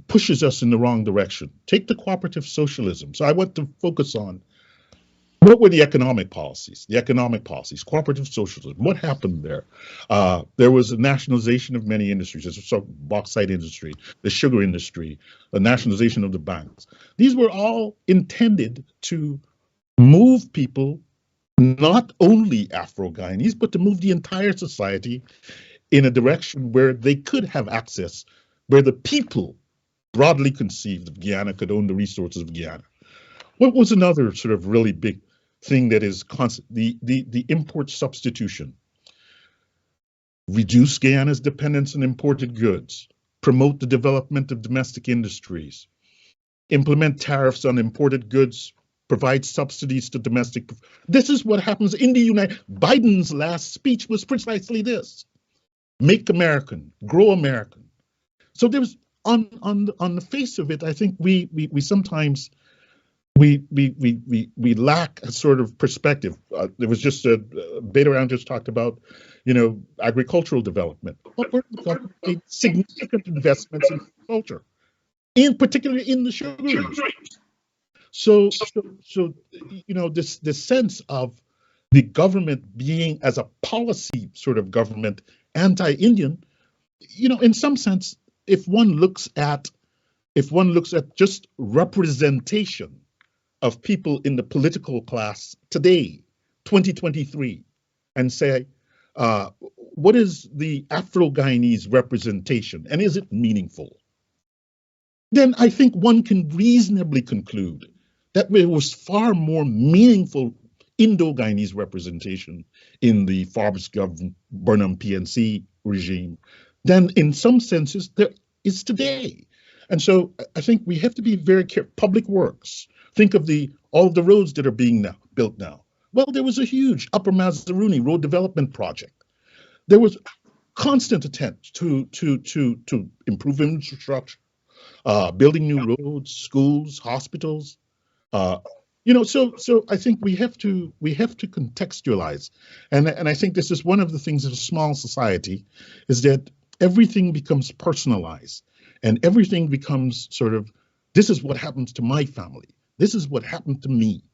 pushes us in the wrong direction. Take the cooperative socialism. So I want to focus on what were the economic policies, cooperative socialism. What happened there? There was a nationalization of many industries. There's the bauxite industry, the sugar industry, the nationalization of the banks. These were all intended to move people, not only Afro-Guyanese, but to move the entire society in a direction where they could have access, where the people broadly conceived of Guyana could own the resources of Guyana. What was another sort of really big thing that is constant? The import substitution. Reduce Guyana's dependence on imported goods, promote the development of domestic industries, implement tariffs on imported goods, provide subsidies to domestic. This is what happens in the United. Biden's last speech was precisely this: make American, grow American. So there's on the face of it, I think we sometimes we lack a sort of perspective. There was just Baytoram just talked about, agricultural development. But we're talking significant investments in culture, particularly in the sugar industry. So this sense of the government being, as a policy sort of government, anti-Indian, in some sense, if one looks at just representation of people in the political class today, 2023, and say, what is the Afro-Guyanese representation, and is it meaningful? Then I think one can reasonably conclude that there was far more meaningful Indo-Guyanese representation in the Forbes-governed Burnham PNC regime than in some senses there is today. And so I think we have to be very careful. Public works. Think of all of the roads that are being built now. Well, there was a huge Upper Mazaruni road development project. There was constant attempt to improve infrastructure, building new roads, schools, hospitals. So I think we have to contextualize, and I think this is one of the things of a small society, is that everything becomes personalized, and everything becomes sort of, this is what happens to my family, this is what happened to me,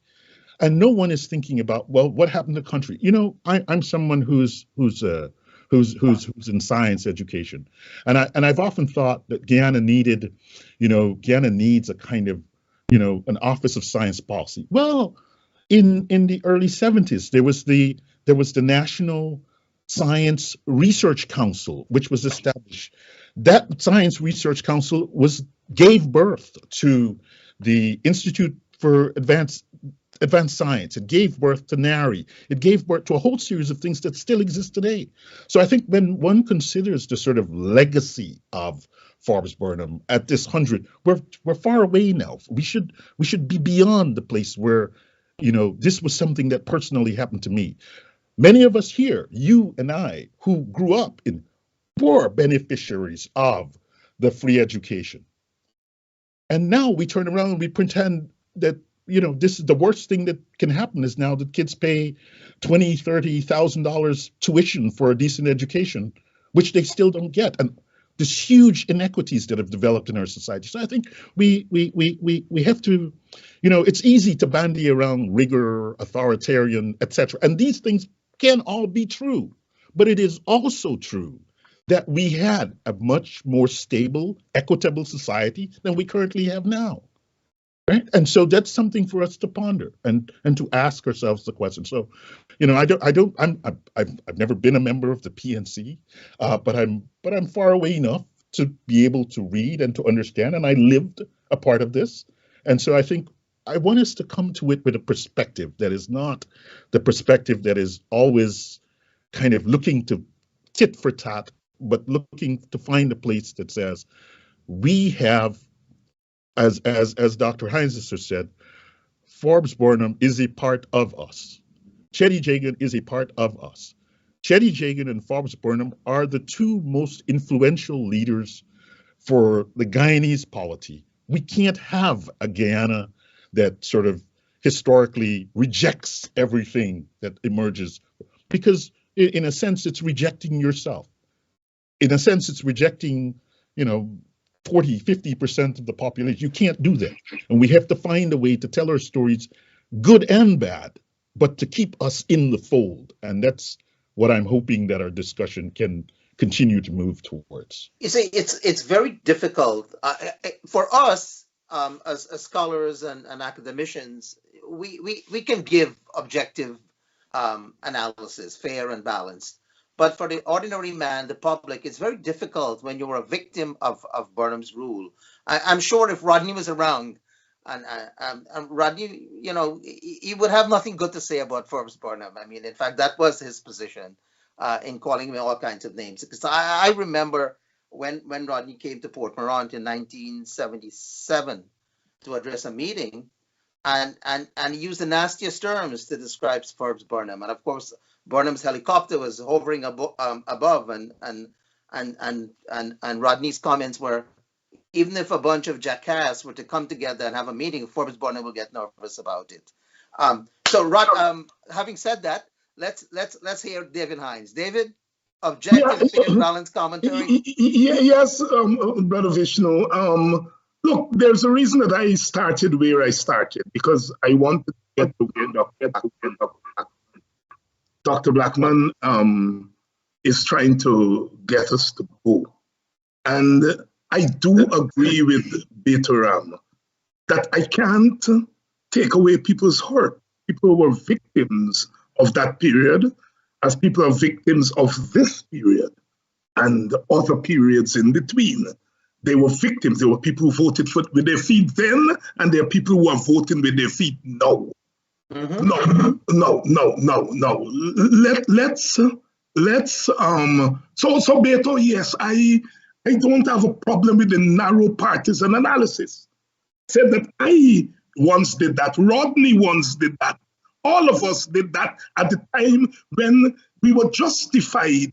and no one is thinking about, well, what happened to the country. I'm someone who's in science education, and I've often thought that Guyana needs a kind of, an Office of Science Policy. Well, in the early 70s, there was the National Science Research Council, which was established. That Science Research Council gave birth to the Institute for Advanced Science. It gave birth to NARI. It gave birth to a whole series of things that still exist today. So I think when one considers the sort of legacy of Forbes Burnham at this 100, we're far away now. We should be beyond the place where, this was something that personally happened to me. Many of us here, you and I, who grew up were beneficiaries of the free education. And now we turn around and we pretend that, this is the worst thing that can happen, is now that kids pay $20,000, $30,000 tuition for a decent education, which they still don't get. And there's huge inequities that have developed in our society. So I think we have to, it's easy to bandy around rigor, authoritarian, etc. And these things can all be true, but it is also true that we had a much more stable, equitable society than we currently have now. Right? And so that's something for us to ponder and to ask ourselves the question. So, I've never been a member of the PNC, but I'm far away enough to be able to read and to understand, and I lived a part of this. And so I think I want us to come to it with a perspective that is not the perspective that is always kind of looking to tit for tat, but looking to find a place that says we have, as Dr. Hinds has said, Forbes Burnham is a part of us. Chetty Jagan is a part of us. Chetty Jagan and Forbes Burnham are the two most influential leaders for the Guyanese polity. We can't have a Guyana that sort of historically rejects everything that emerges, because in a sense, it's rejecting yourself. In a sense, it's rejecting, 40, 50% of the population. You can't do that. And we have to find a way to tell our stories, good and bad, but to keep us in the fold. And that's what I'm hoping that our discussion can continue to move towards.
You see, it's very difficult for us as scholars and academicians. We can give objective analysis, fair and balanced. But for the ordinary man, the public, it's very difficult when you're a victim of Burnham's rule. I'm sure if Rodney was around, and Rodney, he would have nothing good to say about Forbes Burnham. I mean, in fact, that was his position in calling me all kinds of names. Because I remember when Rodney came to Port Morant in 1977 to address a meeting, and he used the nastiest terms to describe Forbes Burnham. And of course, Burnham's helicopter was hovering above, and Rodney's comments were, even if a bunch of jackass were to come together and have a meeting, Forbes Burnham will get nervous about it. Having said that, let's hear David Hinds. David, objective, fair, balanced commentary.
Yes, Brother Vishnu. Look, there's a reason that I started where I started, because I wanted to get to where Dr. Blackman is trying to get us to go. And I do agree with Baytoram that I can't take away people's hurt. People were victims of that period, as people are victims of this period and other periods in between. They were victims. There were people who voted with their feet then, and there are people who are voting with their feet now. Mm-hmm. No. So Beto, yes, I don't have a problem with the narrow partisan analysis. I said that I once did that. Rodney once did that. All of us did that at the time when we were justified.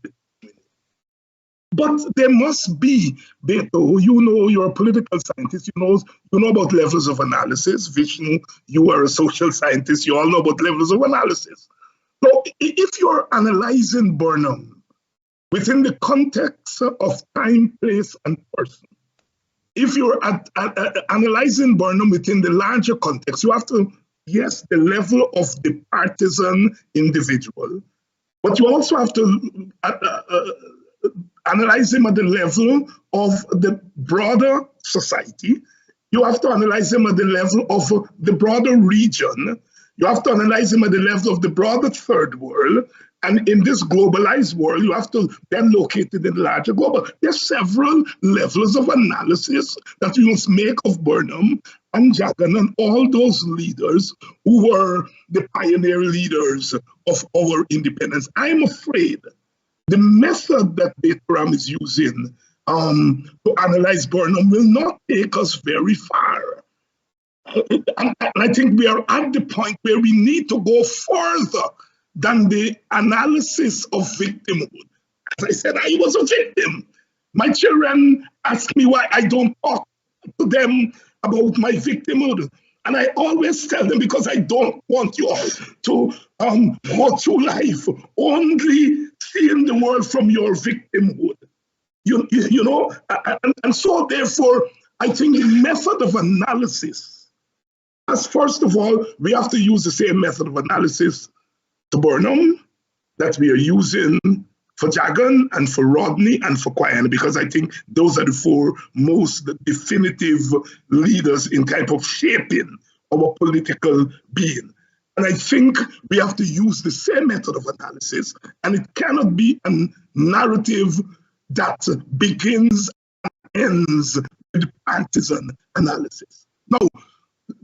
But there must be, Beto, you know, you're a political scientist, you know about levels of analysis. Vishnu, you are a social scientist, you all know about levels of analysis. So if you're analyzing Burnham within the context of time, place, and person, if you're analyzing Burnham within the larger context, you have to, yes, the level of the partisan individual, but you also have to analyze him at the level of the broader society. You have to analyze him at the level of the broader region. You have to analyze him at the level of the broader third world. And in this globalized world, you have to then locate it in the larger global. There's several levels of analysis that you must make of Burnham and Jagan and all those leaders who were the pioneer leaders of our independence. I'm afraid the method that Baytoram is using to analyze Burnham will not take us very far. And I think we are at the point where we need to go further than the analysis of victimhood. As I said, I was a victim. My children ask me why I don't talk to them about my victimhood. And I always tell them, because I don't want you all to go through life only seeing the world from your victimhood. You know, and so therefore, I think the method of analysis, as first of all, we have to use the same method of analysis to Burnham that we are using for Jagan and for Rodney and for Quayana, because I think those are the four most definitive leaders in type of shaping our political being. And I think we have to use the same method of analysis, and it cannot be a narrative that begins and ends with partisan analysis. Now,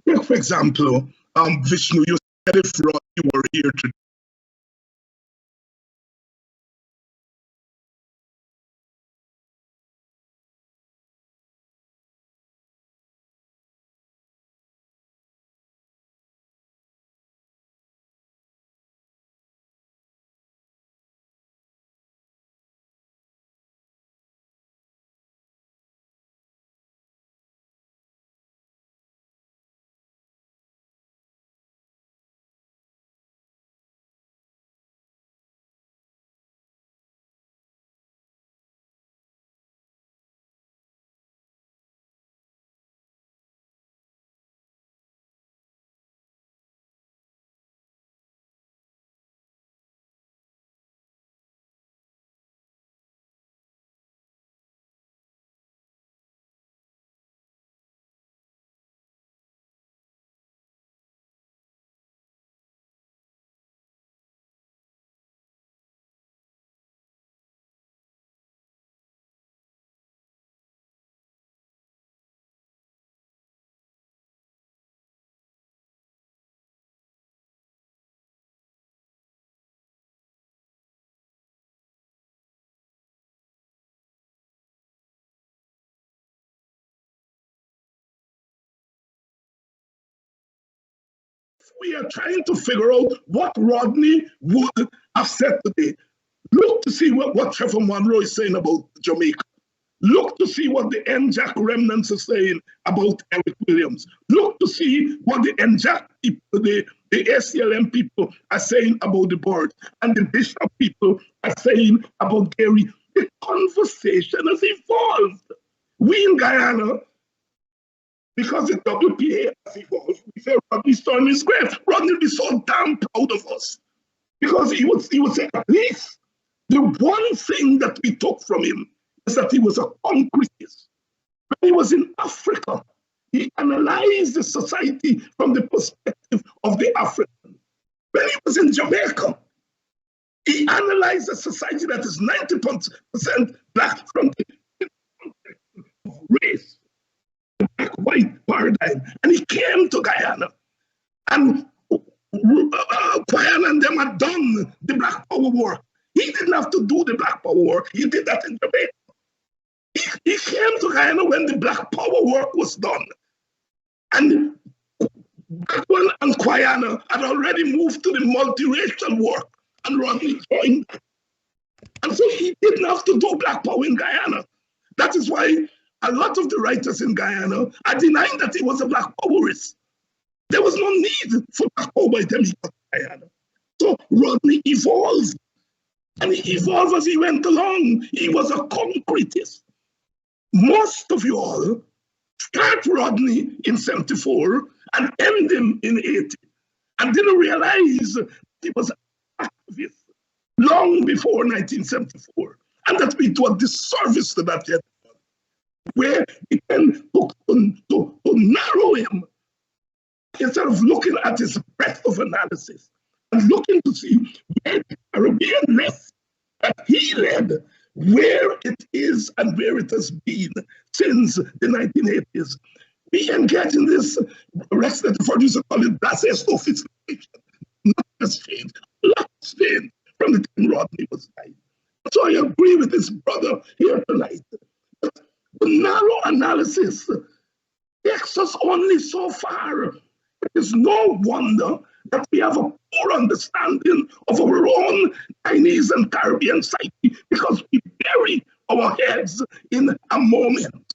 take for example, Vishnu, you said if Rodney were here today, we are trying to figure out what Rodney would have said today. Look to see what Trevor Monroe is saying about Jamaica. Look to see what the NJAC remnants are saying about Eric Williams. Look to see what the NJAC people, the ACLM people are saying about the board, and the Bishop people are saying about Gary. The conversation has evolved. We in Guyana, because the WPA has evolved, we say Rodney's turning his grave. Rodney would be so damn proud of us, because he would say, at least the one thing that we took from him is that he was a concretist. When he was in Africa, he analyzed the society from the perspective of the African. When he was in Jamaica, he analyzed a society that is 90% black from the context of race, the black-white paradigm. And he came to Guyana, and Quayana and them had done the Black Power work. He didn't have to do the Black Power work. He did that in Jamaica. He came to Guyana when the Black Power work was done. And Blackman and Quayana had already moved to the multiracial work, and Rodney joined. And so he didn't have to do Black Power in Guyana. That is why a lot of the writers in Guyana are denying that he was a Black Powerist. There was no need for Black Power by the time he got to Guyana. So Rodney evolved. And he evolved as he went along. He was a concretist. Most of you all start Rodney in 74 and end him in 80 and didn't realize he was an activist long before 1974. And that we do a disservice to that yet, where we tend to narrow him instead of looking at his breadth of analysis and looking to see where the Caribbean left that he led, where it is and where it has been since the 1980s. We engage in this resident producer call it blasé sophistication. Not has changed, a lot has changed from the time Rodney was died. So I agree with this brother here tonight. But the narrow analysis takes us only so far. It is no wonder that we have a poor understanding of our own Chinese and Caribbean psyche because we bury our heads in a moment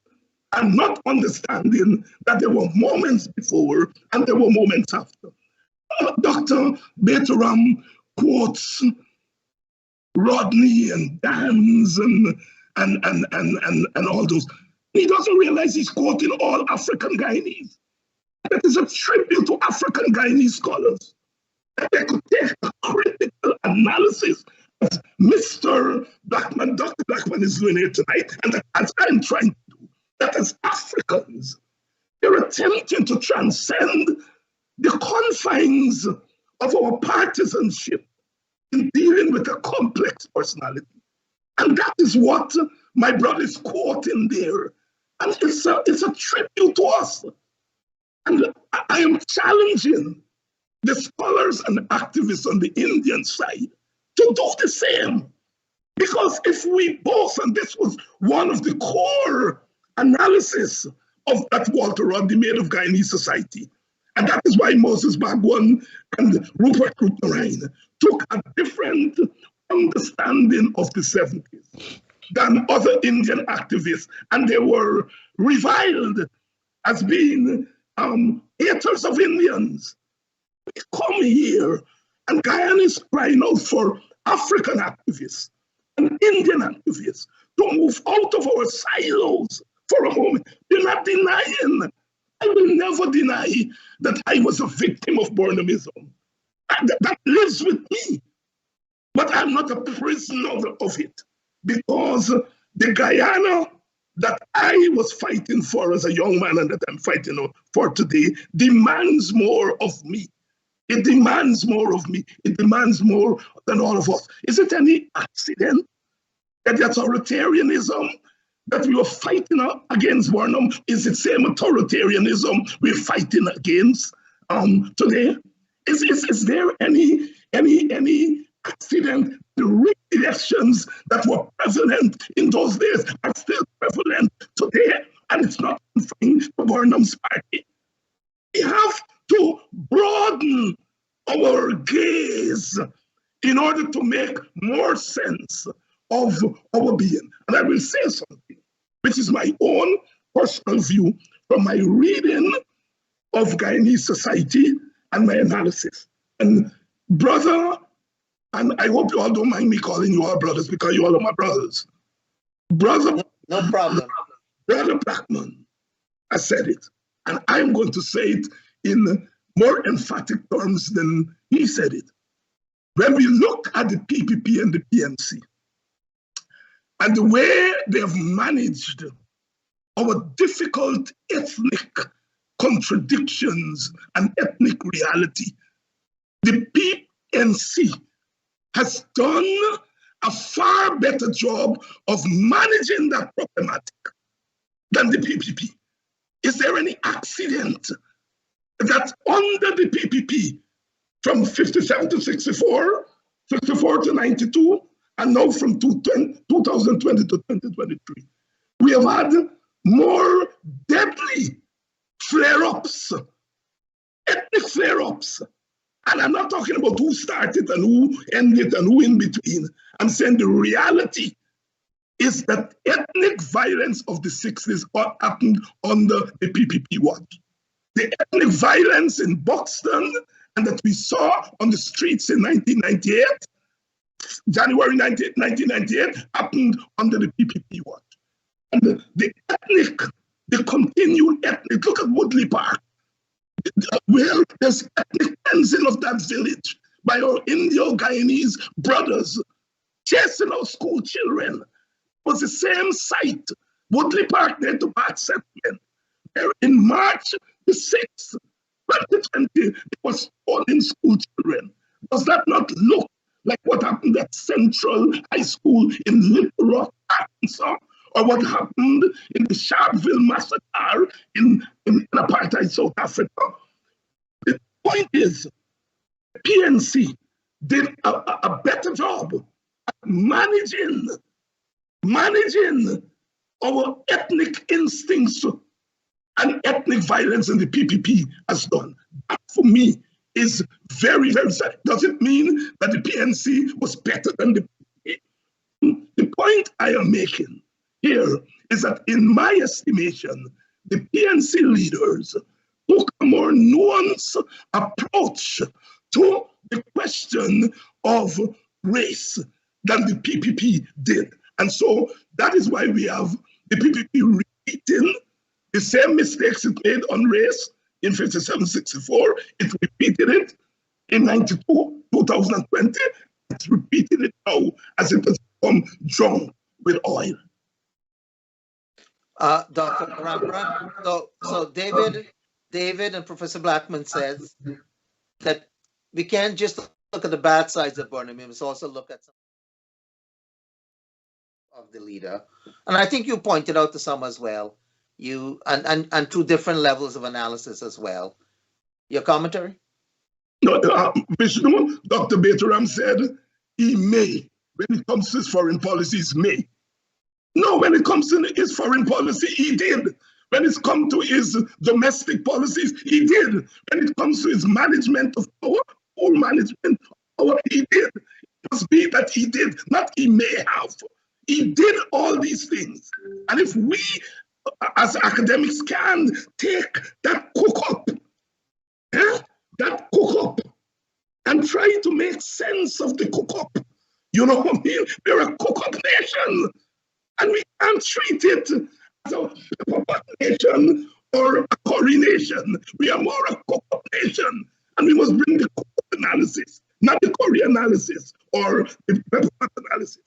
and not understanding that there were moments before and there were moments after. Dr. Baytoram quotes Rodney and Dans and all those. He doesn't realize he's quoting all African Guyanese. That is a tribute to African Guyanese scholars. That they could take a critical analysis as Mr. Blackman, Dr. Blackman is doing here tonight, and that as I'm trying to do, that as Africans, they're attempting to transcend the confines of our partisanship in dealing with a complex personality. And that is what my brother is quoting there. And it's a tribute to us. And I am challenging the scholars and activists on the Indian side to do the same. Because if we both, and this was one of the core analysis of that Walter Rodney made of Guyanese society, and that is why Moses Bagwan and Rupert Krugerrine took a different understanding of the 70s than other Indian activists, and they were reviled as being haters of Indians. We come here, and Guyana is crying out for African activists and Indian activists to move out of our silos for a moment. You're not denying. I will never deny that I was a victim of Burnhamism. That lives with me. But I'm not a prisoner of it, because the Guyana that I was fighting for as a young man and that I'm fighting for today demands more of me. It demands more of me. It demands more than all of us. Is it any accident that the authoritarianism that we were fighting against Burnham is the same authoritarianism we're fighting against today? Is there any accident? The elections that were prevalent in those days are still prevalent today, and it's not confined to Burnham's party. We have to broaden our gaze in order to make more sense of our being. And I will say something, which is my own personal view from my reading of Guyanese society and my analysis. And brother, and I hope you all don't mind me calling you all brothers because you all are my brothers. Brother,
no problem.
Brother Blackman, I said it, and I'm going to say it in more emphatic terms than he said it. When we look at the PPP and the PNC, and the way they have managed our difficult ethnic contradictions and ethnic reality, the PNC has done a far better job of managing that problematic than the PPP. Is there any accident that under the PPP, from 57 to 64, 64 to 92, and now from 2020 to 2023, we have had more deadly flare-ups, ethnic flare-ups, And I'm not talking about who started and who ended and who in between. I'm saying the reality is that ethnic violence of the 60s happened under the PPP watch. The ethnic violence in Buxton and that we saw on the streets in 1998, January 1998, happened under the PPP watch. And the continued ethnic, look at Woodley Park, where there's ethnic cleansing of that village by our Indo-Guyanese brothers chasing our school children. It was the same site, Woodley Park near to Bath Settlement, where in March the 6th, 2020, it was stolen school children. Does that not look like what happened at Central High School in Little Rock, Arkansas, or what happened in the Sharpeville massacre in apartheid South Africa? The point is, the PNC did a better job at managing our ethnic instincts and ethnic violence in the PPP has done. That for me is very, very sad. Does it mean that the PNC was better than the PPP? The point I am making here is that in my estimation, the PNC leaders took a more nuanced approach to the question of race than the PPP did. And so that is why we have the PPP repeating the same mistakes it made on race in 57, 64. It repeated it in 92, 2020. It's repeating it now as it has become drunk with oil.
Dr. Ramharack, so David and Professor Blackman says that we can't just look at the bad sides of Burnham, we must also look at some of the leader. And I think you pointed out to some as well. And through different levels of analysis as well. Your commentary?
No, Vishnu, Dr. Baytoram said he may, when it comes to his foreign policies, may. No, when it comes to his foreign policy, he did. When it comes to his domestic policies, he did. When it comes to his management of power, full management of power, he did. It must be that he did, not he may have. He did all these things. And if we, as academics, can take that cook-up, and try to make sense of the cook-up. You know what I mean? We're a cook-up nation, and we can't treat it as a pepper nation or a curry nation. We are more a cook-up nation, and we must bring the cook-up analysis, not the curry analysis or the pepper analysis.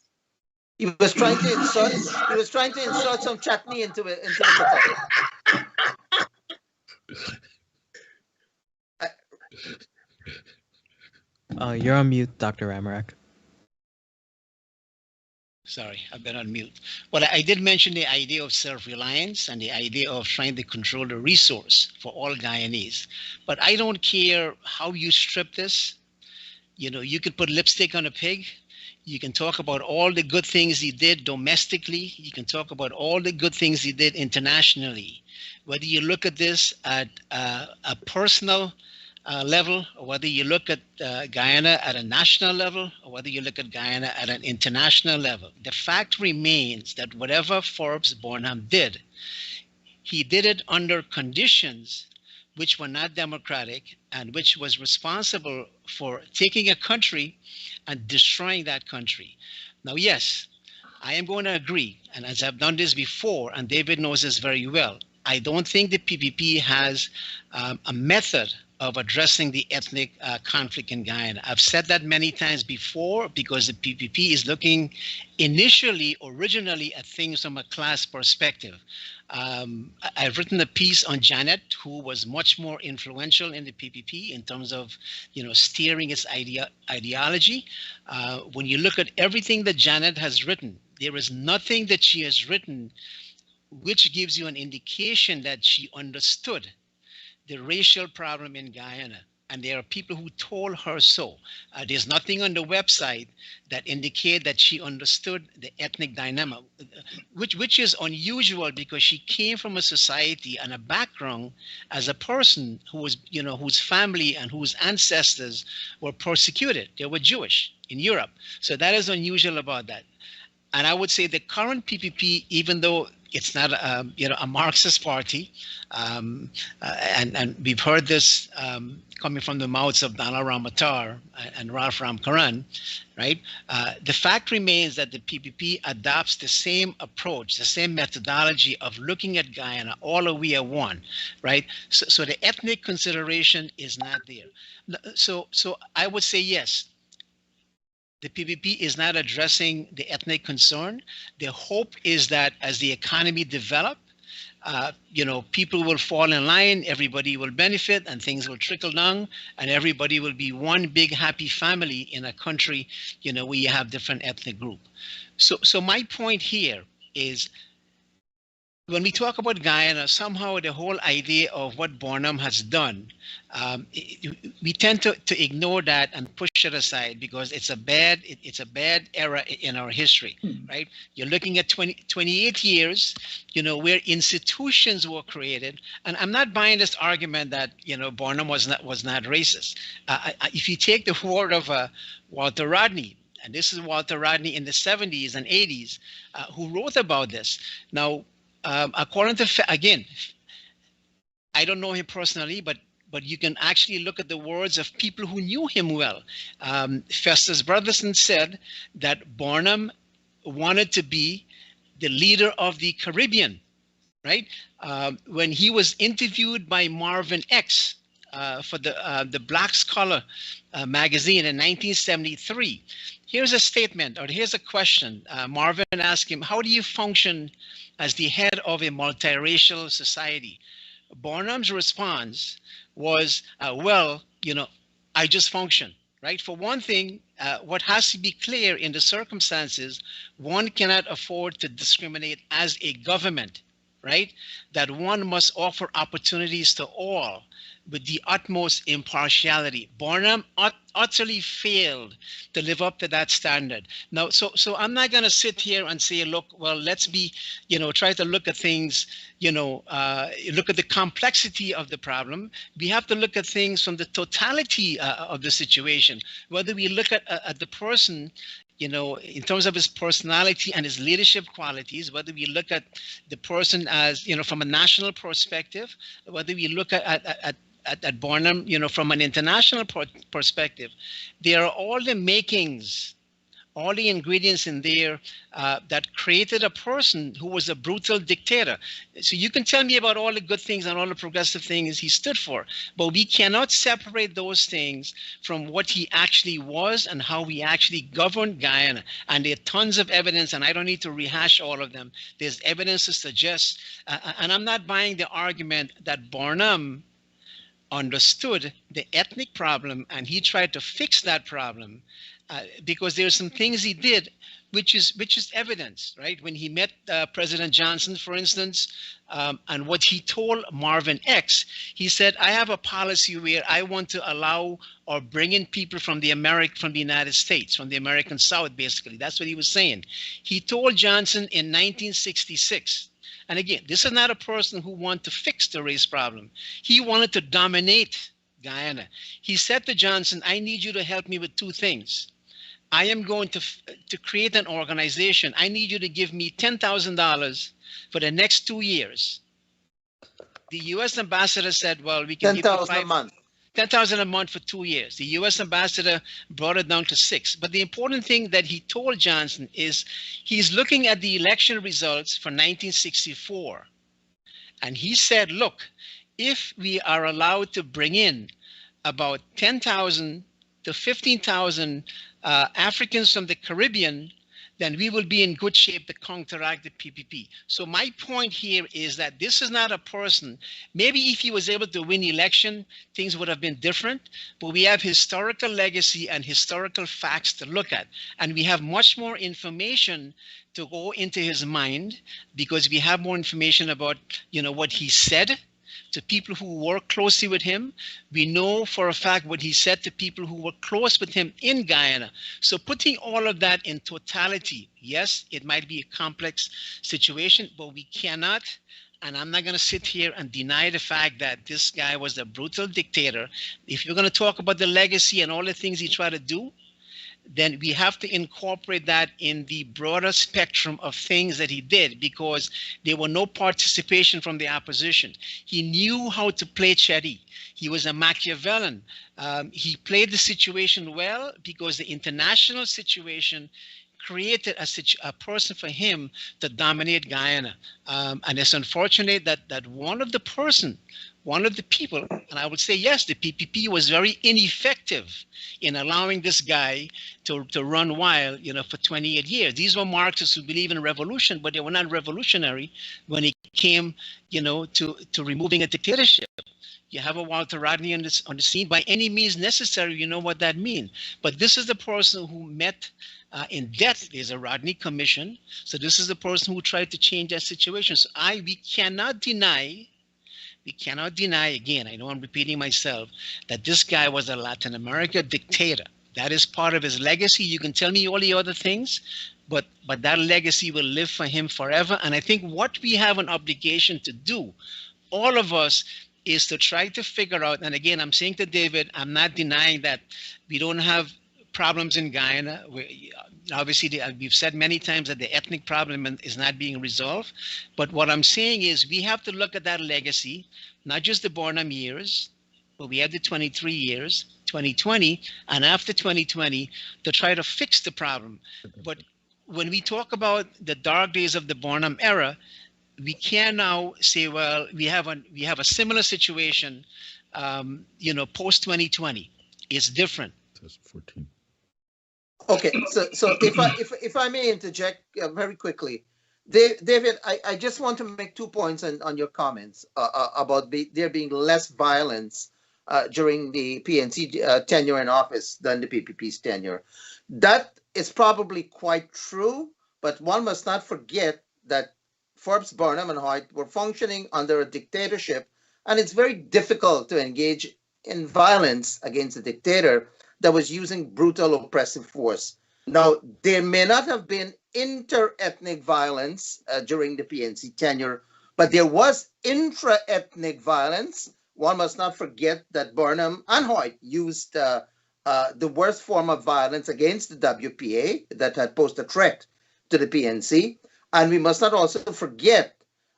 He was trying to insert some chutney into the potato.
You're on mute, Dr. Ramharack.
Sorry, I've been on mute. Well, I did mention the idea of self-reliance and the idea of trying to control the resource for all Guyanese. But I don't care how you strip this. You know, you could put lipstick on a pig. You can talk about all the good things he did domestically. You can talk about all the good things he did internationally. Whether you look at this at a personal level, or whether you look at Guyana at a national level, or whether you look at Guyana at an international level, the fact remains that whatever Forbes Burnham did, he did it under conditions which were not democratic and which was responsible for taking a country and destroying that country. Now, yes, I am going to agree, and as I've done this before, and David knows this very well, I don't think the PPP has a method of addressing the ethnic conflict in Guyana. I've said that many times before because the PPP is looking originally at things from a class perspective. I've written a piece on Janet, who was much more influential in the PPP in terms of, steering its ideology. When you look at everything that Janet has written, there is nothing that she has written which gives you an indication that she understood the racial problem in Guyana and there are people who told her so. There's nothing on the website that indicate that she understood the ethnic dynamic, which is unusual because she came from a society and a background as a person who was, whose family and whose ancestors were persecuted. They were Jewish in Europe. So that is unusual about that. And I would say the current PPP, even though it's not a Marxist party, and we've heard this coming from the mouths of Donald Ramatar and Ralph Ramkaran, right? The fact remains that the PPP adopts the same approach, the same methodology of looking at Guyana, all of we are one, right? So the ethnic consideration is not there. So I would say yes. The PPP is not addressing the ethnic concern. The hope is that as the economy develops, people will fall in line, everybody will benefit, and things will trickle down, and everybody will be one big happy family in a country, where you have different ethnic groups. So my point here is, when we talk about Guyana, somehow the whole idea of what Burnham has done, we tend to ignore that and push it aside because it's a bad era in our history, right? You're looking at 28 years, where institutions were created, and I'm not buying this argument that Burnham was not racist. If you take the word of Walter Rodney, and this is Walter Rodney in the 70s and 80s, who wrote about this. Now, according to, again, I don't know him personally, but you can actually look at the words of people who knew him well. Festus Brotherson said that Burnham wanted to be the leader of the Caribbean, right? When he was interviewed by Marvin X for the Black Scholar magazine in 1973, here's a statement, or here's a question. Marvin asked him, how do you function as the head of a multiracial society? Burnham's response was, well, I just function, right? For one thing, what has to be clear in the circumstances, one cannot afford to discriminate as a government, right? That one must offer opportunities to all with the utmost impartiality. Burnham utterly failed to live up to that standard. Now, so I'm not going to sit here and say, look, well, let's be, try to look at things, look at the complexity of the problem. We have to look at things from the totality of the situation. Whether we look at the person, in terms of his personality and his leadership qualities, whether we look at the person as, from a national perspective, whether we look at Burnham, from an international perspective, there are all the makings, all the ingredients in there that created a person who was a brutal dictator. So you can tell me about all the good things and all the progressive things he stood for, but we cannot separate those things from what he actually was and how he actually governed Guyana. And there are tons of evidence, and I don't need to rehash all of them. There's evidence to suggest, and I'm not buying the argument that Burnham understood the ethnic problem and he tried to fix that problem, because there are some things he did which is evidence, right? When he met President Johnson, for instance, and what he told Marvin X, he said, I have a policy where I want to allow or bring in people from the United States, from the American South, basically. That's what he was saying. He told Johnson in 1966, and again, this is not a person who wanted to fix the race problem. He wanted to dominate Guyana. He said to Johnson, I need you to help me with two things. I am going to create an organization. I need you to give me $10,000 for the next 2 years. The U.S. ambassador said, well, we can give you $10,000 a month. $10,000 a month for 2 years. The U.S. ambassador brought it down to 6. But the important thing that he told Johnson is he's looking at the election results for 1964. And he said, look, if we are allowed to bring in about 10,000 to 15,000 Africans from the Caribbean, then we will be in good shape to counteract the PPP. So my point here is that this is not a person, maybe if he was able to win the election, things would have been different, but we have historical legacy and historical facts to look at. And we have much more information to go into his mind because we have more information about, what he said, to people who work closely with him. We know for a fact what he said to people who were close with him in Guyana. So putting all of that in totality, yes, it might be a complex situation, but we cannot, and I'm not going to sit here and deny the fact that this guy was a brutal dictator. If you're going to talk about the legacy and all the things he tried to do, then we have to incorporate that in the broader spectrum of things that he did, because there were no participation from the opposition. He knew how to play Chetty. He was a Machiavellian. He played the situation well because the international situation created a person for him to dominate Guyana. And it's unfortunate that one of the people, and I would say, yes, the PPP was very ineffective in allowing this guy to run wild, for 28 years. These were Marxists who believe in revolution, but they were not revolutionary when it came, to removing a dictatorship. You have a Walter Rodney on the scene by any means necessary. You know what that means. But this is the person who met in death. There's a Rodney Commission. So this is the person who tried to change that situation. So we cannot deny, again, I know I'm repeating myself, that this guy was a Latin America dictator. That is part of his legacy. You can tell me all the other things, but that legacy will live for him forever. And I think what we have an obligation to do, all of us, is to try to figure out, and again, I'm saying to David, I'm not denying that we don't have problems in Guyana. Obviously, we've said many times that the ethnic problem is not being resolved. But what I'm saying is we have to look at that legacy, not just the Burnham years, but we have the 23 years, 2020, and after 2020, to try to fix the problem. But when we talk about the dark days of the Burnham era, we can now say, well, we have a similar situation, post 2020. It's different.
14.
Okay, so if I may interject very quickly, David, I just want to make 2 points on your comments about there being less violence during the PNC tenure in office than the PPP's tenure. That is probably quite true, but one must not forget that Forbes, Burnham, and Hoyt were functioning under a dictatorship, and it's very difficult to engage in violence against a dictator that was using brutal oppressive force. Now, there may not have been inter-ethnic violence during the PNC tenure, but there was intra-ethnic violence. One must not forget that Burnham and Hoyt used the worst form of violence against the WPA that had posed a threat to the PNC. And we must not also forget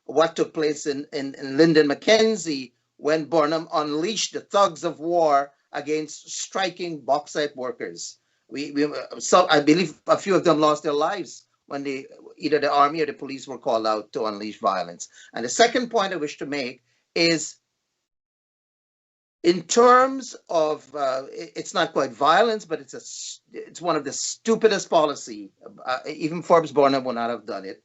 what took place in Lyndon Mackenzie when Burnham unleashed the thugs of war against striking bauxite workers. I believe a few of them lost their lives when either the army or the police were called out to unleash violence. And the second point I wish to make is, in terms of, it's not quite violence, but it's one of the stupidest policy. Even Forbes Burnham would not have done it,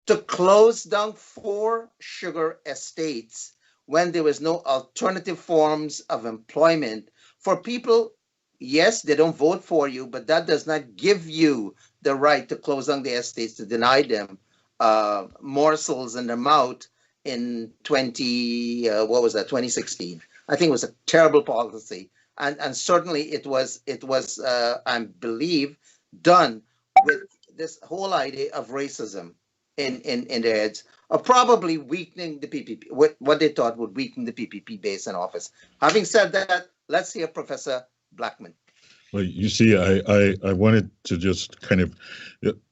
to close down 4 sugar estates when there was no alternative forms of employment for people. Yes, they don't vote for you, but that does not give you the right to close down the estates, to deny them morsels in their mouth in 2016. I think it was a terrible policy, and certainly it was I believe done with this whole idea of racism in their heads, of probably weakening the PPP, what they thought would weaken the PPP base in office. Having said that, let's hear Professor Blackman.
Well, you see, I wanted to just kind of,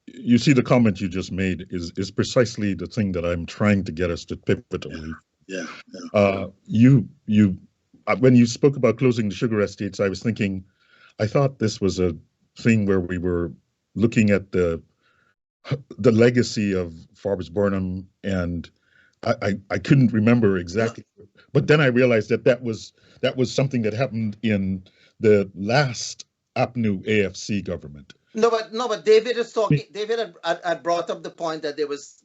you see, the comment you just made is precisely the thing that I'm trying to get us to pivot away.
Yeah.
When you spoke about closing the sugar estates, I was thinking, I thought this was a thing where we were looking at the legacy of Forbes Burnham, and I couldn't remember exactly, but then I realized that was something that happened in the last APNU AFC government.
No, but David is talking. David had brought up the point that there was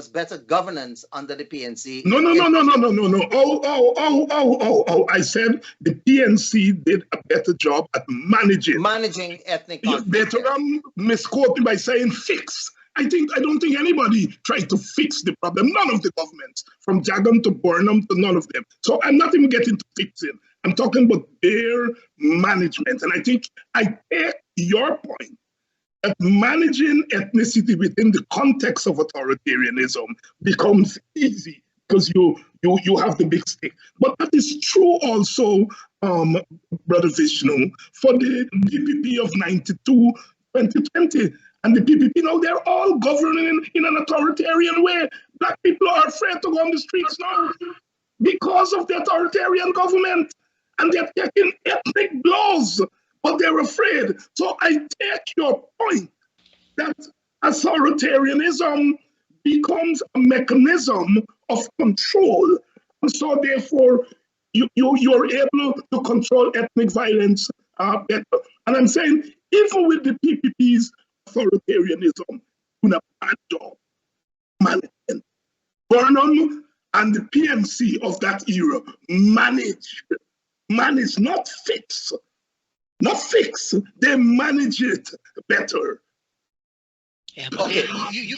better governance under the PNC.
No. Oh. I said the PNC did a better job at managing
ethnic conflict.
Baytoram misquoted by saying fix. I don't think anybody tried to fix the problem. None of the governments, from Jagan to Burnham to none of them. So I'm not even getting to fixing. I'm talking about their management. And I think I take your point that managing ethnicity within the context of authoritarianism becomes easy because you have the big stick. But that is true also, Brother Vishnu, for the PPP of 92, 2020. And the PPP, they're all governing in an authoritarian way. Black people are afraid to go on the streets now because of the authoritarian government. And they're taking ethnic blows, but they're afraid. So I take your point that authoritarianism becomes a mechanism of control. And so therefore, you're able to control ethnic violence better. And I'm saying, even with the PPP's authoritarianism, doing a bad job management. Burnham and the PMC of that era manage, not fix. They manage it better.
Yeah, but you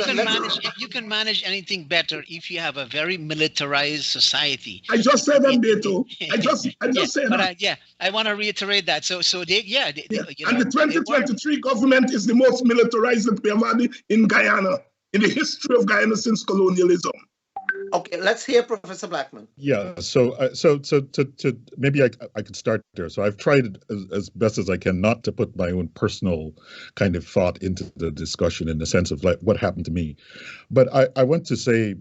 can manage anything better if you have a very militarized society.
I just said that, Beto. I just said that.
I want to reiterate that. So they
and the 2023 government is the most militarized that we have had in Guyana, in the history of Guyana since colonialism.
Okay, let's hear Professor Blackman.
Yeah, so maybe I could start there. So I've tried as best as I can not to put my own personal kind of thought into the discussion in the sense of like what happened to me. But I want to say,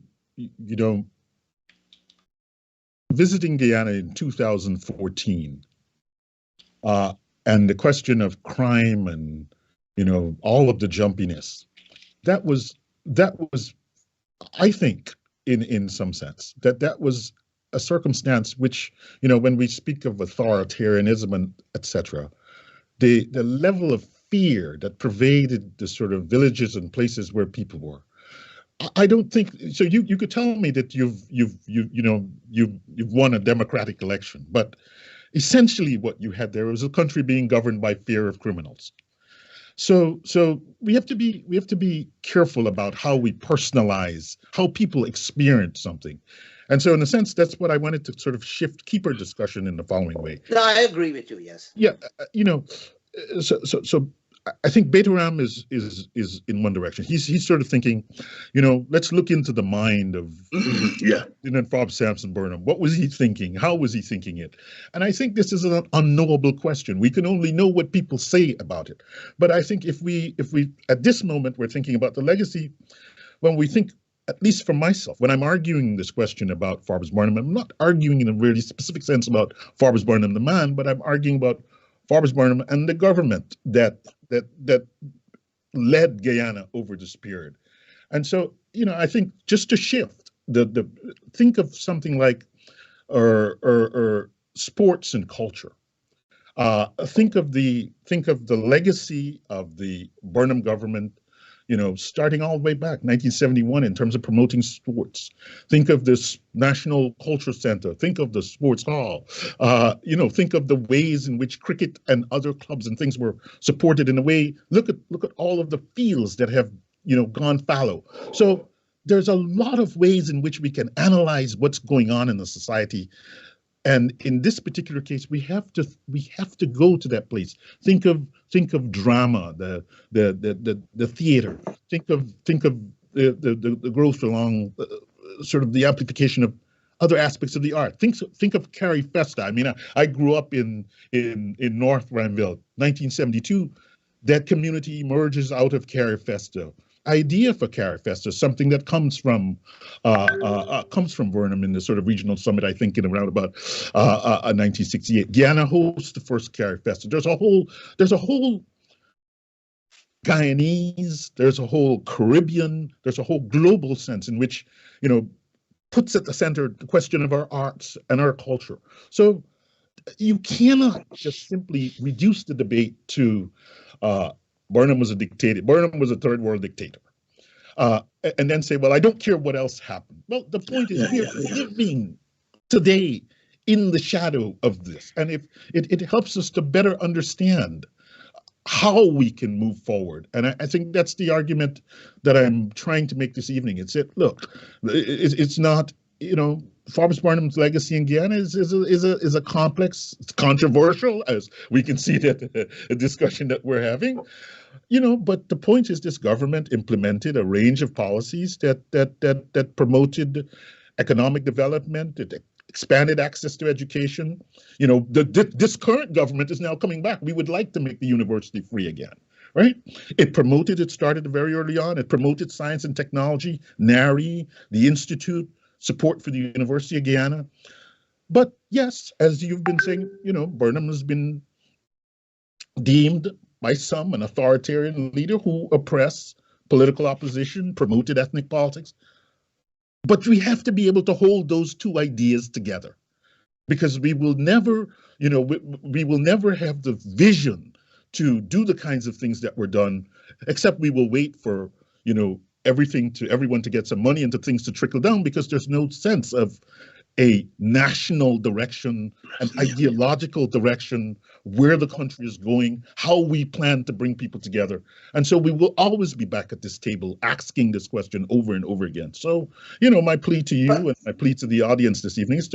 visiting Guyana in 2014, and the question of crime and, all of the jumpiness, that was, I think, in some sense, that was a circumstance which, when we speak of authoritarianism and etc., the level of fear that pervaded the sort of villages and places where people were, I don't think so. You could tell me that you've won a democratic election, but essentially what you had there was a country being governed by fear of criminals. So we have to be careful about how we personalize, how people experience something. And so in a sense, that's what I wanted to sort of keep our discussion in the following way.
No, I agree with you, yes.
Yeah, so I think Baytoram is in one direction. He's sort of thinking, let's look into the mind of Bob Sampson Burnham. What was he thinking? How was he thinking it? And I think this is an unknowable question. We can only know what people say about it. But I think if we at this moment we're thinking about the legacy, when we think, at least for myself, when I'm arguing this question about Forbes Burnham, I'm not arguing in a really specific sense about Forbes Burnham the man, but I'm arguing about Forbes Burnham and the government that led Guyana over this period. And so, I think just to shift think of something like or sports and culture. Think of the legacy of the Burnham government, starting all the way back, 1971, in terms of promoting sports. Think of this National Culture Center. Think of the sports hall. Think of the ways in which cricket and other clubs and things were supported in a way. Look at all of the fields that have, gone fallow. So there's a lot of ways in which we can analyze what's going on in the society. And in this particular case, we have to go to that place. Think of drama, the theater. Think of the growth along sort of the amplification of other aspects of the art. Think of Carrie Festa. I mean, I grew up in North Granville, 1972. That community emerges out of Carrie Festa. Idea for Carrie Festa, something that comes from Burnham in the sort of regional summit, I think, in around about 1968. Guyana hosts the first Carrie Festa. There's a whole Guyanese, there's a whole Caribbean, there's a whole global sense in which, puts at the center the question of our arts and our culture. So you cannot just simply reduce the debate to Burnham was a dictator. Burnham was a third world dictator. And then say, well, I don't care what else happened. Well, the point is we're living today in the shadow of this. And if it helps us to better understand how we can move forward. And I think that's the argument that I'm trying to make this evening. It's look, it's not, Farmer Burnham's legacy in Guyana is a complex, it's controversial, as we can see that a discussion that we're having. But the point is this government implemented a range of policies that promoted economic development, it expanded access to education. This current government is now coming back. We would like to make the university free again, right? It started very early on. It promoted science and technology, NARI, the Institute, support for the University of Guyana. But yes, as you've been saying, Burnham has been deemed by some an authoritarian leader who oppressed political opposition, promoted ethnic politics. But we have to be able to hold those two ideas together, because we will never, we will never have the vision to do the kinds of things that were done, except we will wait for, everyone to get some money and things to trickle down, because there's no sense of a national direction, an ideological direction, where the country is going, how we plan to bring people together. And so we will always be back at this table asking this question over and over again. So, my plea to you and my plea to the audience this evening is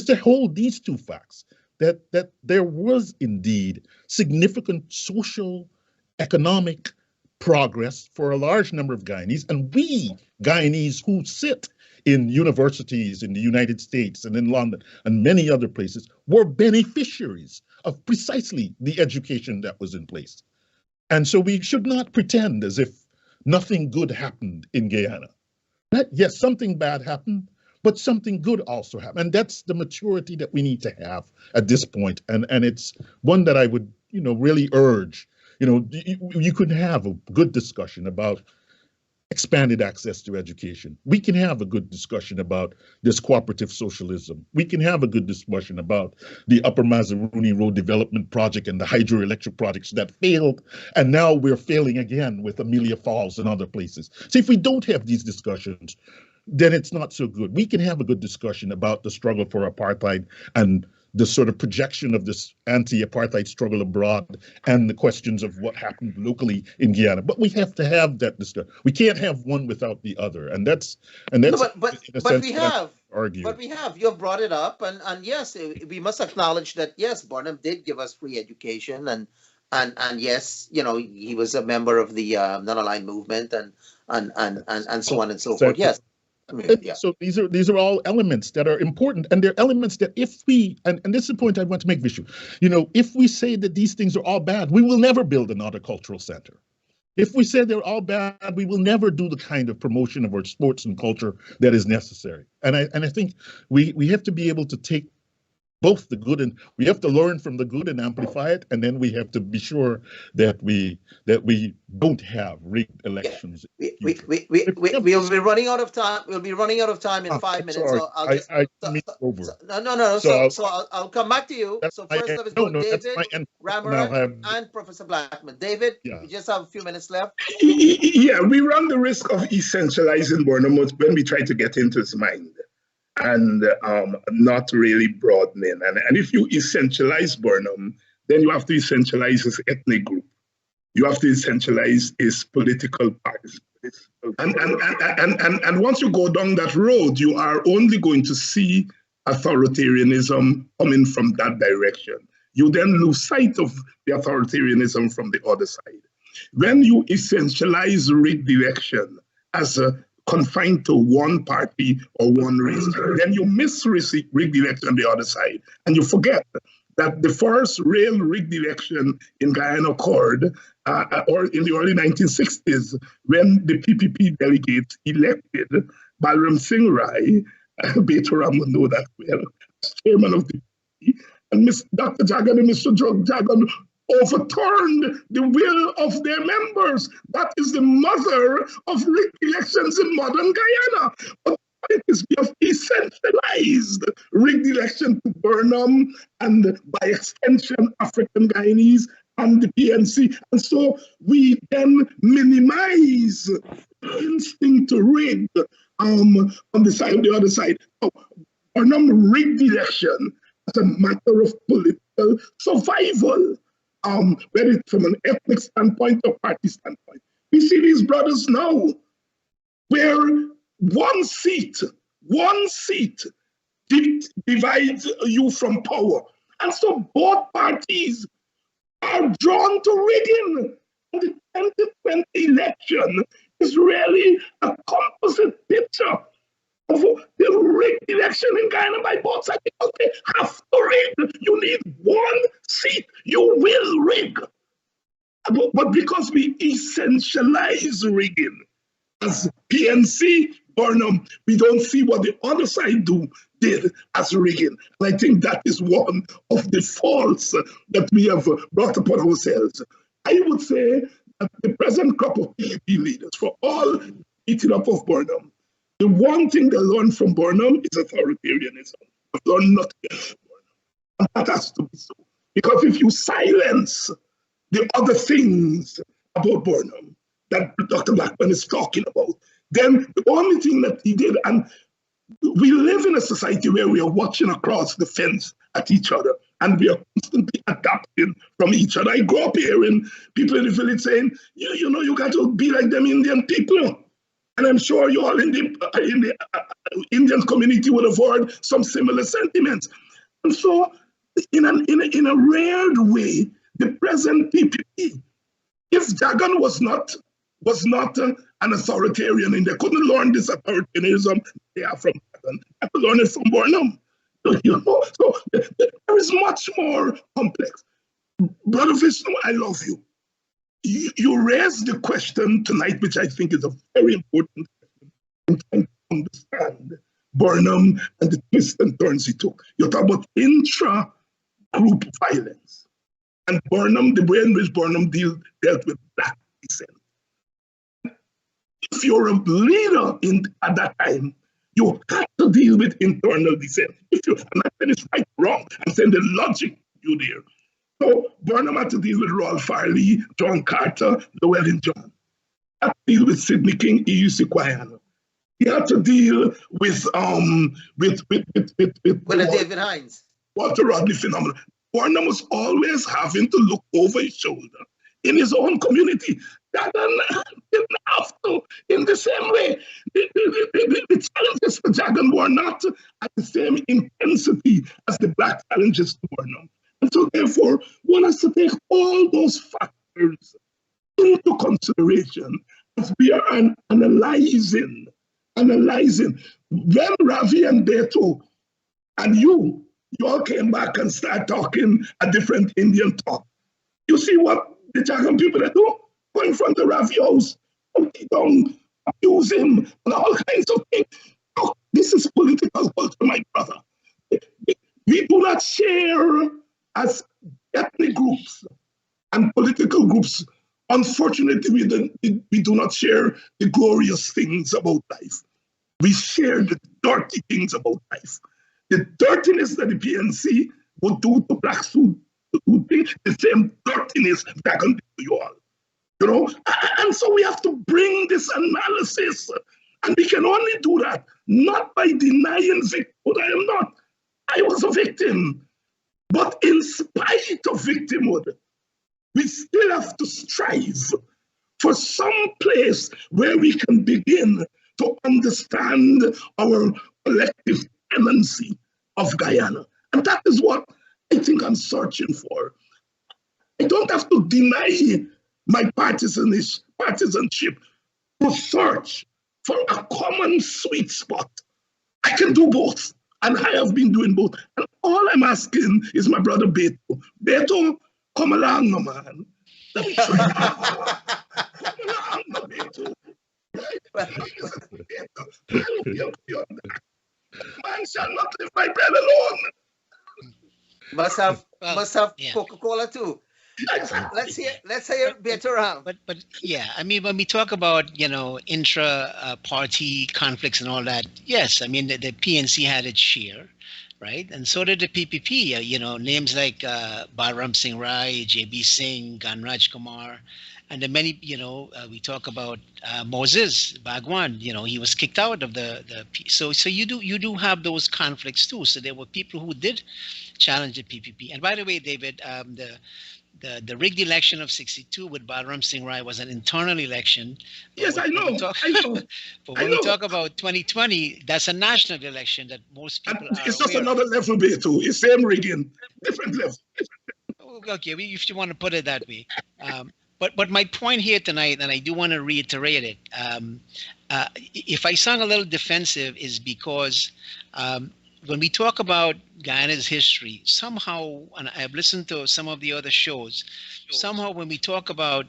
to hold these two facts, that there was indeed significant social, economic progress for a large number of Guyanese, and we Guyanese who sit in universities in the United States and in London and many other places were beneficiaries of precisely the education that was in place. And so we should not pretend as if nothing good happened in Guyana. Yes, something bad happened, but something good also happened. And that's the maturity that we need to have at this point. And it's one that I would, really urge. You could have a good discussion about expanded access to education. We can have a good discussion about this cooperative socialism. We can have a good discussion about the Upper Mazaruni Road Development Project and the hydroelectric projects that failed, and now we're failing again with Amelia Falls and other places. So if we don't have these discussions, then it's not so good. We can have a good discussion about the struggle for apartheid and the sort of projection of this anti-apartheid struggle abroad and the questions of what happened locally in Guyana. But we have to have that discussion. We can't have one without the other. And that's no, but we have.
But we have. You have brought it up, and yes, we must acknowledge that yes, Burnham did give us free education, and yes, he was a member of the non-aligned movement, and so on and so forth. Yes. Yeah.
So these are all elements that are important, and they're elements that if we, and this is the point I want to make, Vishnu, if we say that these things are all bad, we will never build another cultural center. If we say they're all bad, we will never do the kind of promotion of our sports and culture that is necessary. And I think we have to be able to take both the good, and we have to learn from the good and amplify it, and then we have to be sure that we don't have rigged elections.
We'll be running out of time. We'll be running out of time in 5 minutes.
Sorry.
So I'll just
over.
No. So I'll come back to you. So first let us go David, Ramharack, and Professor Blackman. David, we just have a few minutes left.
Yeah, we run the risk of essentializing Burnham when we try to get into his mind, and not really broadening. And if you essentialize Burnham, then you have to essentialize his ethnic group. You have to essentialize his political parties. And once you go down that road, you are only going to see authoritarianism coming from that direction. You then lose sight of the authoritarianism from the other side. When you essentialize rigged election as a confined to one party or one race, then you miss rigged election on the other side. And you forget that the first real rigged election in Guyana occurred or in the early 1960s, when the PPP delegates elected Balram Singh Rai, Baytoram would know that well, as chairman of the PPP, and Dr. Jagan and Mr. Jagan overturned the will of their members. That is the mother of rigged elections in modern Guyana. But it is we have decentralized rigged election to Burnham and by extension African Guyanese and the PNC. And so we then minimize the instinct to rig on the side of the other side. So Burnham rigged election as a matter of political survival. whether it's from an ethnic standpoint or party standpoint. We see these brothers now where one seat divides you from power. And so both parties are drawn to rigging. And the 2020 election is really a composite picture of the rigged election in Guyana by both sides, because they have to rig. You need one seat, you will rig. But because we essentialize rigging, as PNC, Burnham, we don't see what the other side did as rigging. And I think that is one of the faults that we have brought upon ourselves. I would say that the present crop of PDP leaders, for all eating up of Burnham, the one thing they learned from Burnham is authoritarianism. They've learned nothing else from Burnham. And that has to be so. Because if you silence the other things about Burnham that Dr. Blackman is talking about, then the only thing that he did, and we live in a society where we are watching across the fence at each other, and we are constantly adapting from each other. I grew up hearing people in the village saying, you know, you got to be like them Indian people. And I'm sure you all in the Indian community would have heard some similar sentiments. And so, in a rare way, the present PPP, if Jagan was not an authoritarian, and they couldn't learn this authoritarianism they are from Jagan, they could learn it from Burnham. You know, so there is much more complex. Brother Vishnu, I love you. You raised the question tonight, which I think is a very important question in trying to understand Burnham and the twists and turns he took. You talk about intra-group violence. And Burnham, the way in which Burnham dealt with black descent. If you're a leader at that time, you have to deal with internal dissent. If you, and I said it's right or wrong, I'm saying the logic you there. So Burnham had to deal with Royal Farley, John Carter, Llewellyn John. He had to deal with Sidney King, E.U.C. Quayana. He had to deal with
David Hinds.
Walter Rodney phenomenon. Burnham was always having to look over his shoulder in his own community. That didn't have to in the same way. The challenges for Jagan were not at the same intensity as the black challenges to Burnham. And so therefore, one has to take all those factors into consideration as we are analyzing. When Ravi and Beto and you all came back and started talking a different Indian talk. You see what the Jagan people do? Go in front of Ravi house, down, abuse him, and all kinds of things. Oh, this is political culture, my brother. We do not share as ethnic groups and political groups. Unfortunately, we do not share the glorious things about life. We share the dirty things about life. The dirtiness that the PNC would do to black suit, the same dirtiness that can do to you all. You know, and so we have to bring this analysis, and we can only do that not by denying victimhood. I am not. I was a victim, but in spite of victimhood, we still have to strive for some place where we can begin to understand our collective tendency of Guyana, and that is what I think I'm searching for. I don't have to deny my partisanship to search for a common sweet spot. I can do both, and I have been doing both. And all I'm asking is my brother Beto. Beto, come along, no man. Let me show you. Come along, no, Beto. Man shall not live by bread alone.
Must have Coca-Cola too. Let's hear Baytoram.
But yeah, I mean, when we talk about, you know, intra-party conflicts and all that, yes, I mean, the PNC had its share, right? And so did the PPP, you know, names like Balram Singh Rai, J.B. Singh, Ganraj Kumar, and the many, you know, we talk about Moses Bhagwan, you know, he was kicked out of the so you do have those conflicts too. So there were people who did challenge the PPP. And by the way, David, the rigged election of '62 with Balram Singh Rai was an internal election.
Yes, I know. I know.
But when we talk about 2020, that's a national election that most people are
It's just
aware
another level, Beto. It's same rigging, different level.
Okay, if you want to put it that way. But my point here tonight, and I do want to reiterate it, if I sound a little defensive, is because when we talk about Guyana's history, somehow, and I've listened to some of the other shows, somehow when we talk about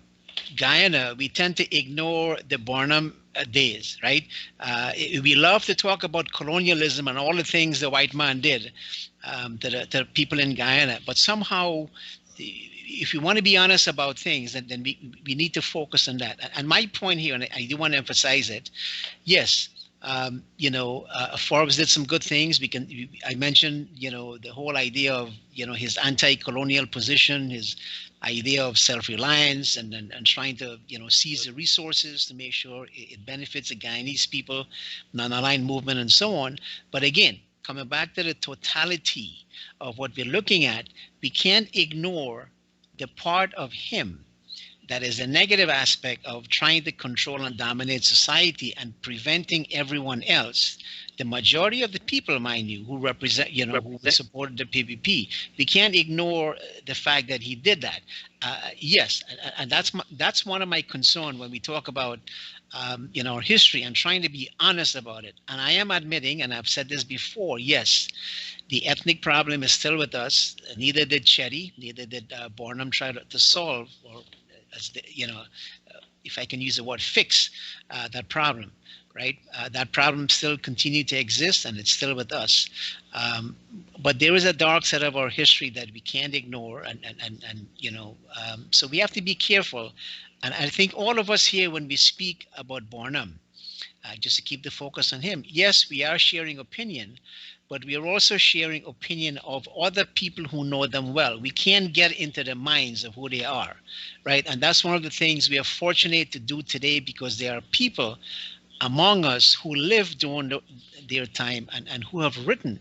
Guyana, we tend to ignore the Burnham days, right? We love to talk about colonialism and all the things the white man did to the people in Guyana, but somehow, if you want to be honest about things, then we need to focus on that. And my point here, and I do want to emphasize it, yes, Forbes did some good things. I mentioned, the whole idea of, his anti-colonial position, his idea of self-reliance, and trying to, seize the resources to make sure it benefits the Guyanese people, non-aligned movement, and so on. But again, coming back to the totality of what we're looking at, we can't ignore the part of him that is a negative aspect of trying to control and dominate society and preventing everyone else, the majority of the people, mind you, who represent, who supported the PPP. We can't ignore the fact that he did that. Yes, and that's one of my concerns when we talk about our history and trying to be honest about it. And I am admitting, and I've said this before, yes, the ethnic problem is still with us. Neither did Chetty, neither did Burnham try to solve, or if I can use the word fix that problem, right? That problem still continues to exist, and it's still with us. But there is a dark side of our history that we can't ignore, so we have to be careful. And I think all of us here, when we speak about Burnham, just to keep the focus on him, yes, we are sharing opinion, but we are also sharing opinion of other people who know them well. We can't get into the minds of who they are, right? And that's one of the things we are fortunate to do today, because there are people among us who lived during their time and who have written,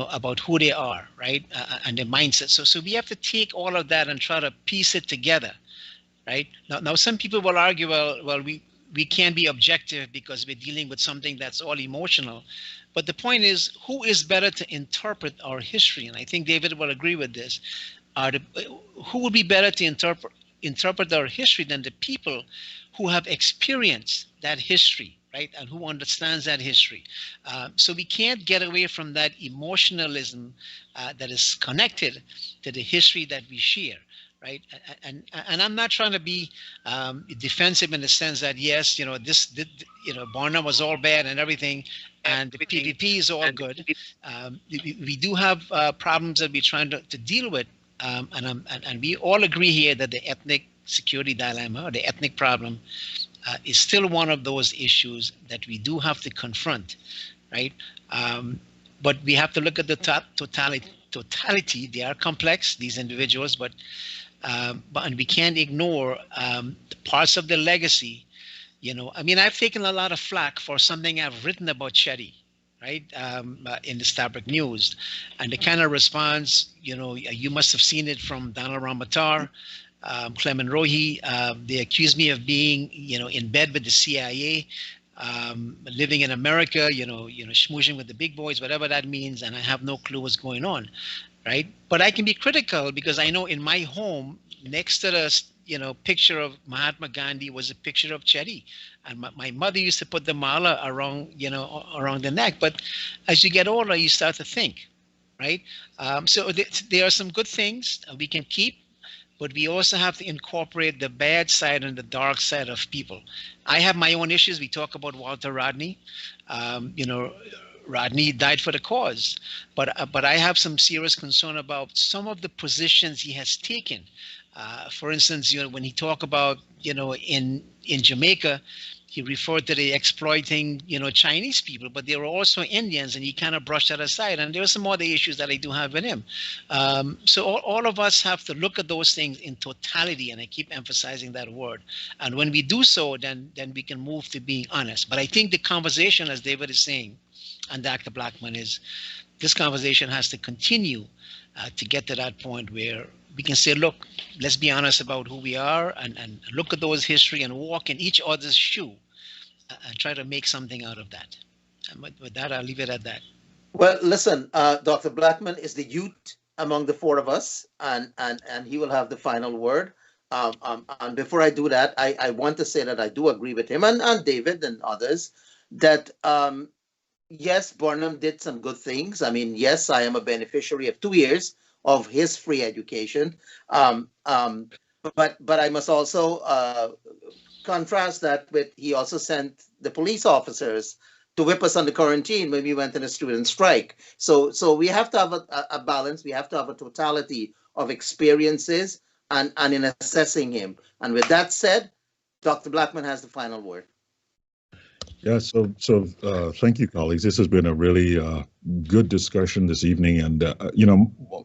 about who they are, right? And their mindset. So we have to take all of that and try to piece it together, right? Now some people will argue, well, we can't be objective because we're dealing with something that's all emotional. But the point is, who is better to interpret our history? And I think David will agree with this. Who would be better to interpret our history than the people who have experienced that history, right? And who understands that history. So we can't get away from that emotionalism that is connected to the history that we share. Right, and I'm not trying to be defensive in the sense that yes, Burnham was all bad and everything, and the PPP is all good. We do have problems that we're trying to deal with, and we all agree here that the ethnic security dilemma, or the ethnic problem, is still one of those issues that we do have to confront, right? But we have to look at the totality. They are complex, these individuals, but and we can't ignore parts of the legacy. I've taken a lot of flack for something I've written about Chetty, right, in the Starbuck News, and the kind of response, you must have seen it from Donald Ramatar, Clement Rohi. They accused me of being, in bed with the CIA, living in America, schmoozing with the big boys, whatever that means, and I have no clue what's going on. Right, but I can be critical because I know in my home, next to the picture of Mahatma Gandhi was a picture of Chetty, and my mother used to put the mala around around the neck. But as you get older, you start to think, right? So there are some good things we can keep, but we also have to incorporate the bad side and the dark side of people. I have my own issues. We talk about Walter Rodney, Rodney died for the cause, but I have some serious concern about some of the positions he has taken. For instance, when he talked about, in Jamaica, he referred to the exploiting, Chinese people, but there were also Indians, and he kind of brushed that aside. And there are some other issues that I do have with him. So all of us have to look at those things in totality, and I keep emphasizing that word. And when we do so, then we can move to being honest. But I think the conversation, as David is saying, and Dr. Blackman, is this conversation has to continue to get to that point where we can say, look, let's be honest about who we are, and look at those history and walk in each other's shoe and try to make something out of that. And with that, I'll leave it at that.
Well, listen, Dr. Blackman is the youth among the four of us, and he will have the final word. And before I do that, I want to say that I do agree with him and David and others that yes, Burnham did some good things. I mean, yes, I am a beneficiary of 2 years of his free education. But I must also contrast that with he also sent the police officers to whip us on the quarantine when we went on a student strike. So we have to have a balance. We have to have a totality of experiences and in assessing him. And with that said, Dr. Blackman has the final word.
Yeah, so thank you, colleagues. This has been a really good discussion this evening. And,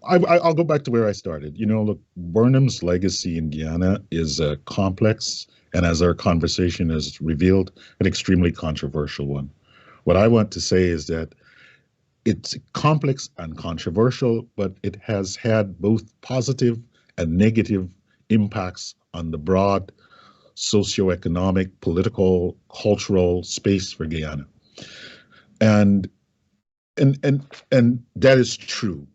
I'll go back to where I started. Look, Burnham's legacy in Guyana is complex, and as our conversation has revealed, an extremely controversial one. What I want to say is that it's complex and controversial, but it has had both positive and negative impacts on the broad socioeconomic, political, cultural space for Guyana. And that is true.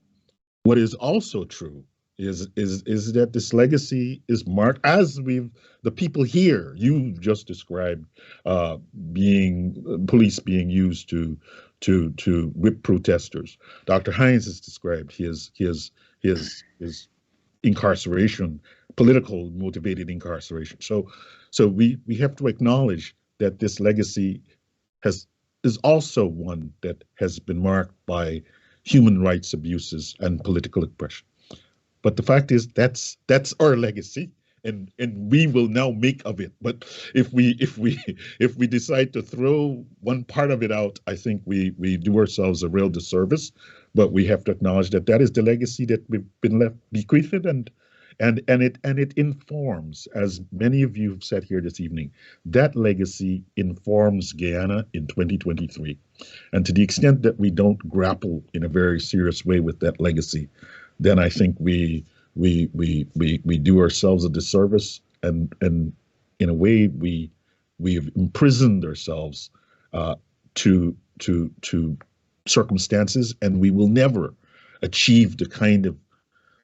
What is also true is that this legacy is marked, as the people here, you just described police being used to whip protesters. Dr. Hinds has described his incarceration, political motivated incarceration. So we have to acknowledge that this legacy is also one that has been marked by human rights abuses and political oppression. But the fact is that's our legacy, and we will now make of it. But if we decide to throw one part of it out, I think we do ourselves a real disservice. But we have to acknowledge that is the legacy that we've been bequeathed, and it informs, as many of you have said here this evening, that legacy informs Guyana in 2023. And to the extent that we don't grapple in a very serious way with that legacy, then I think we do ourselves a disservice, and in a way we've imprisoned ourselves to circumstances, and we will never achieve the kind of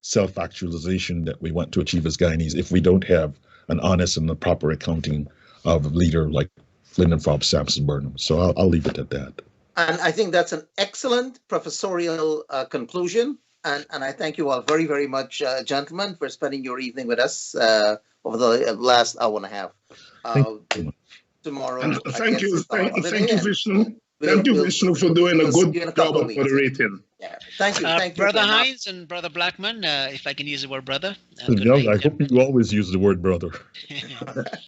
self-actualization that we want to achieve as Guyanese if we don't have an honest and a proper accounting of a leader like Lyndon Fobbs Sampson Burnham. So I'll leave it at that.
And I think that's an excellent professorial conclusion. And I thank you all very, very much, gentlemen, for spending your evening with us over the last hour and a half. Tomorrow.
Thank you, Vishnu. Thank you, Vishnu, for doing a good job of moderating.
Yeah. Thank you. Thank you.
Brother Hinds and Brother Blackman, if I can use the word brother.
I hope you always use the word brother.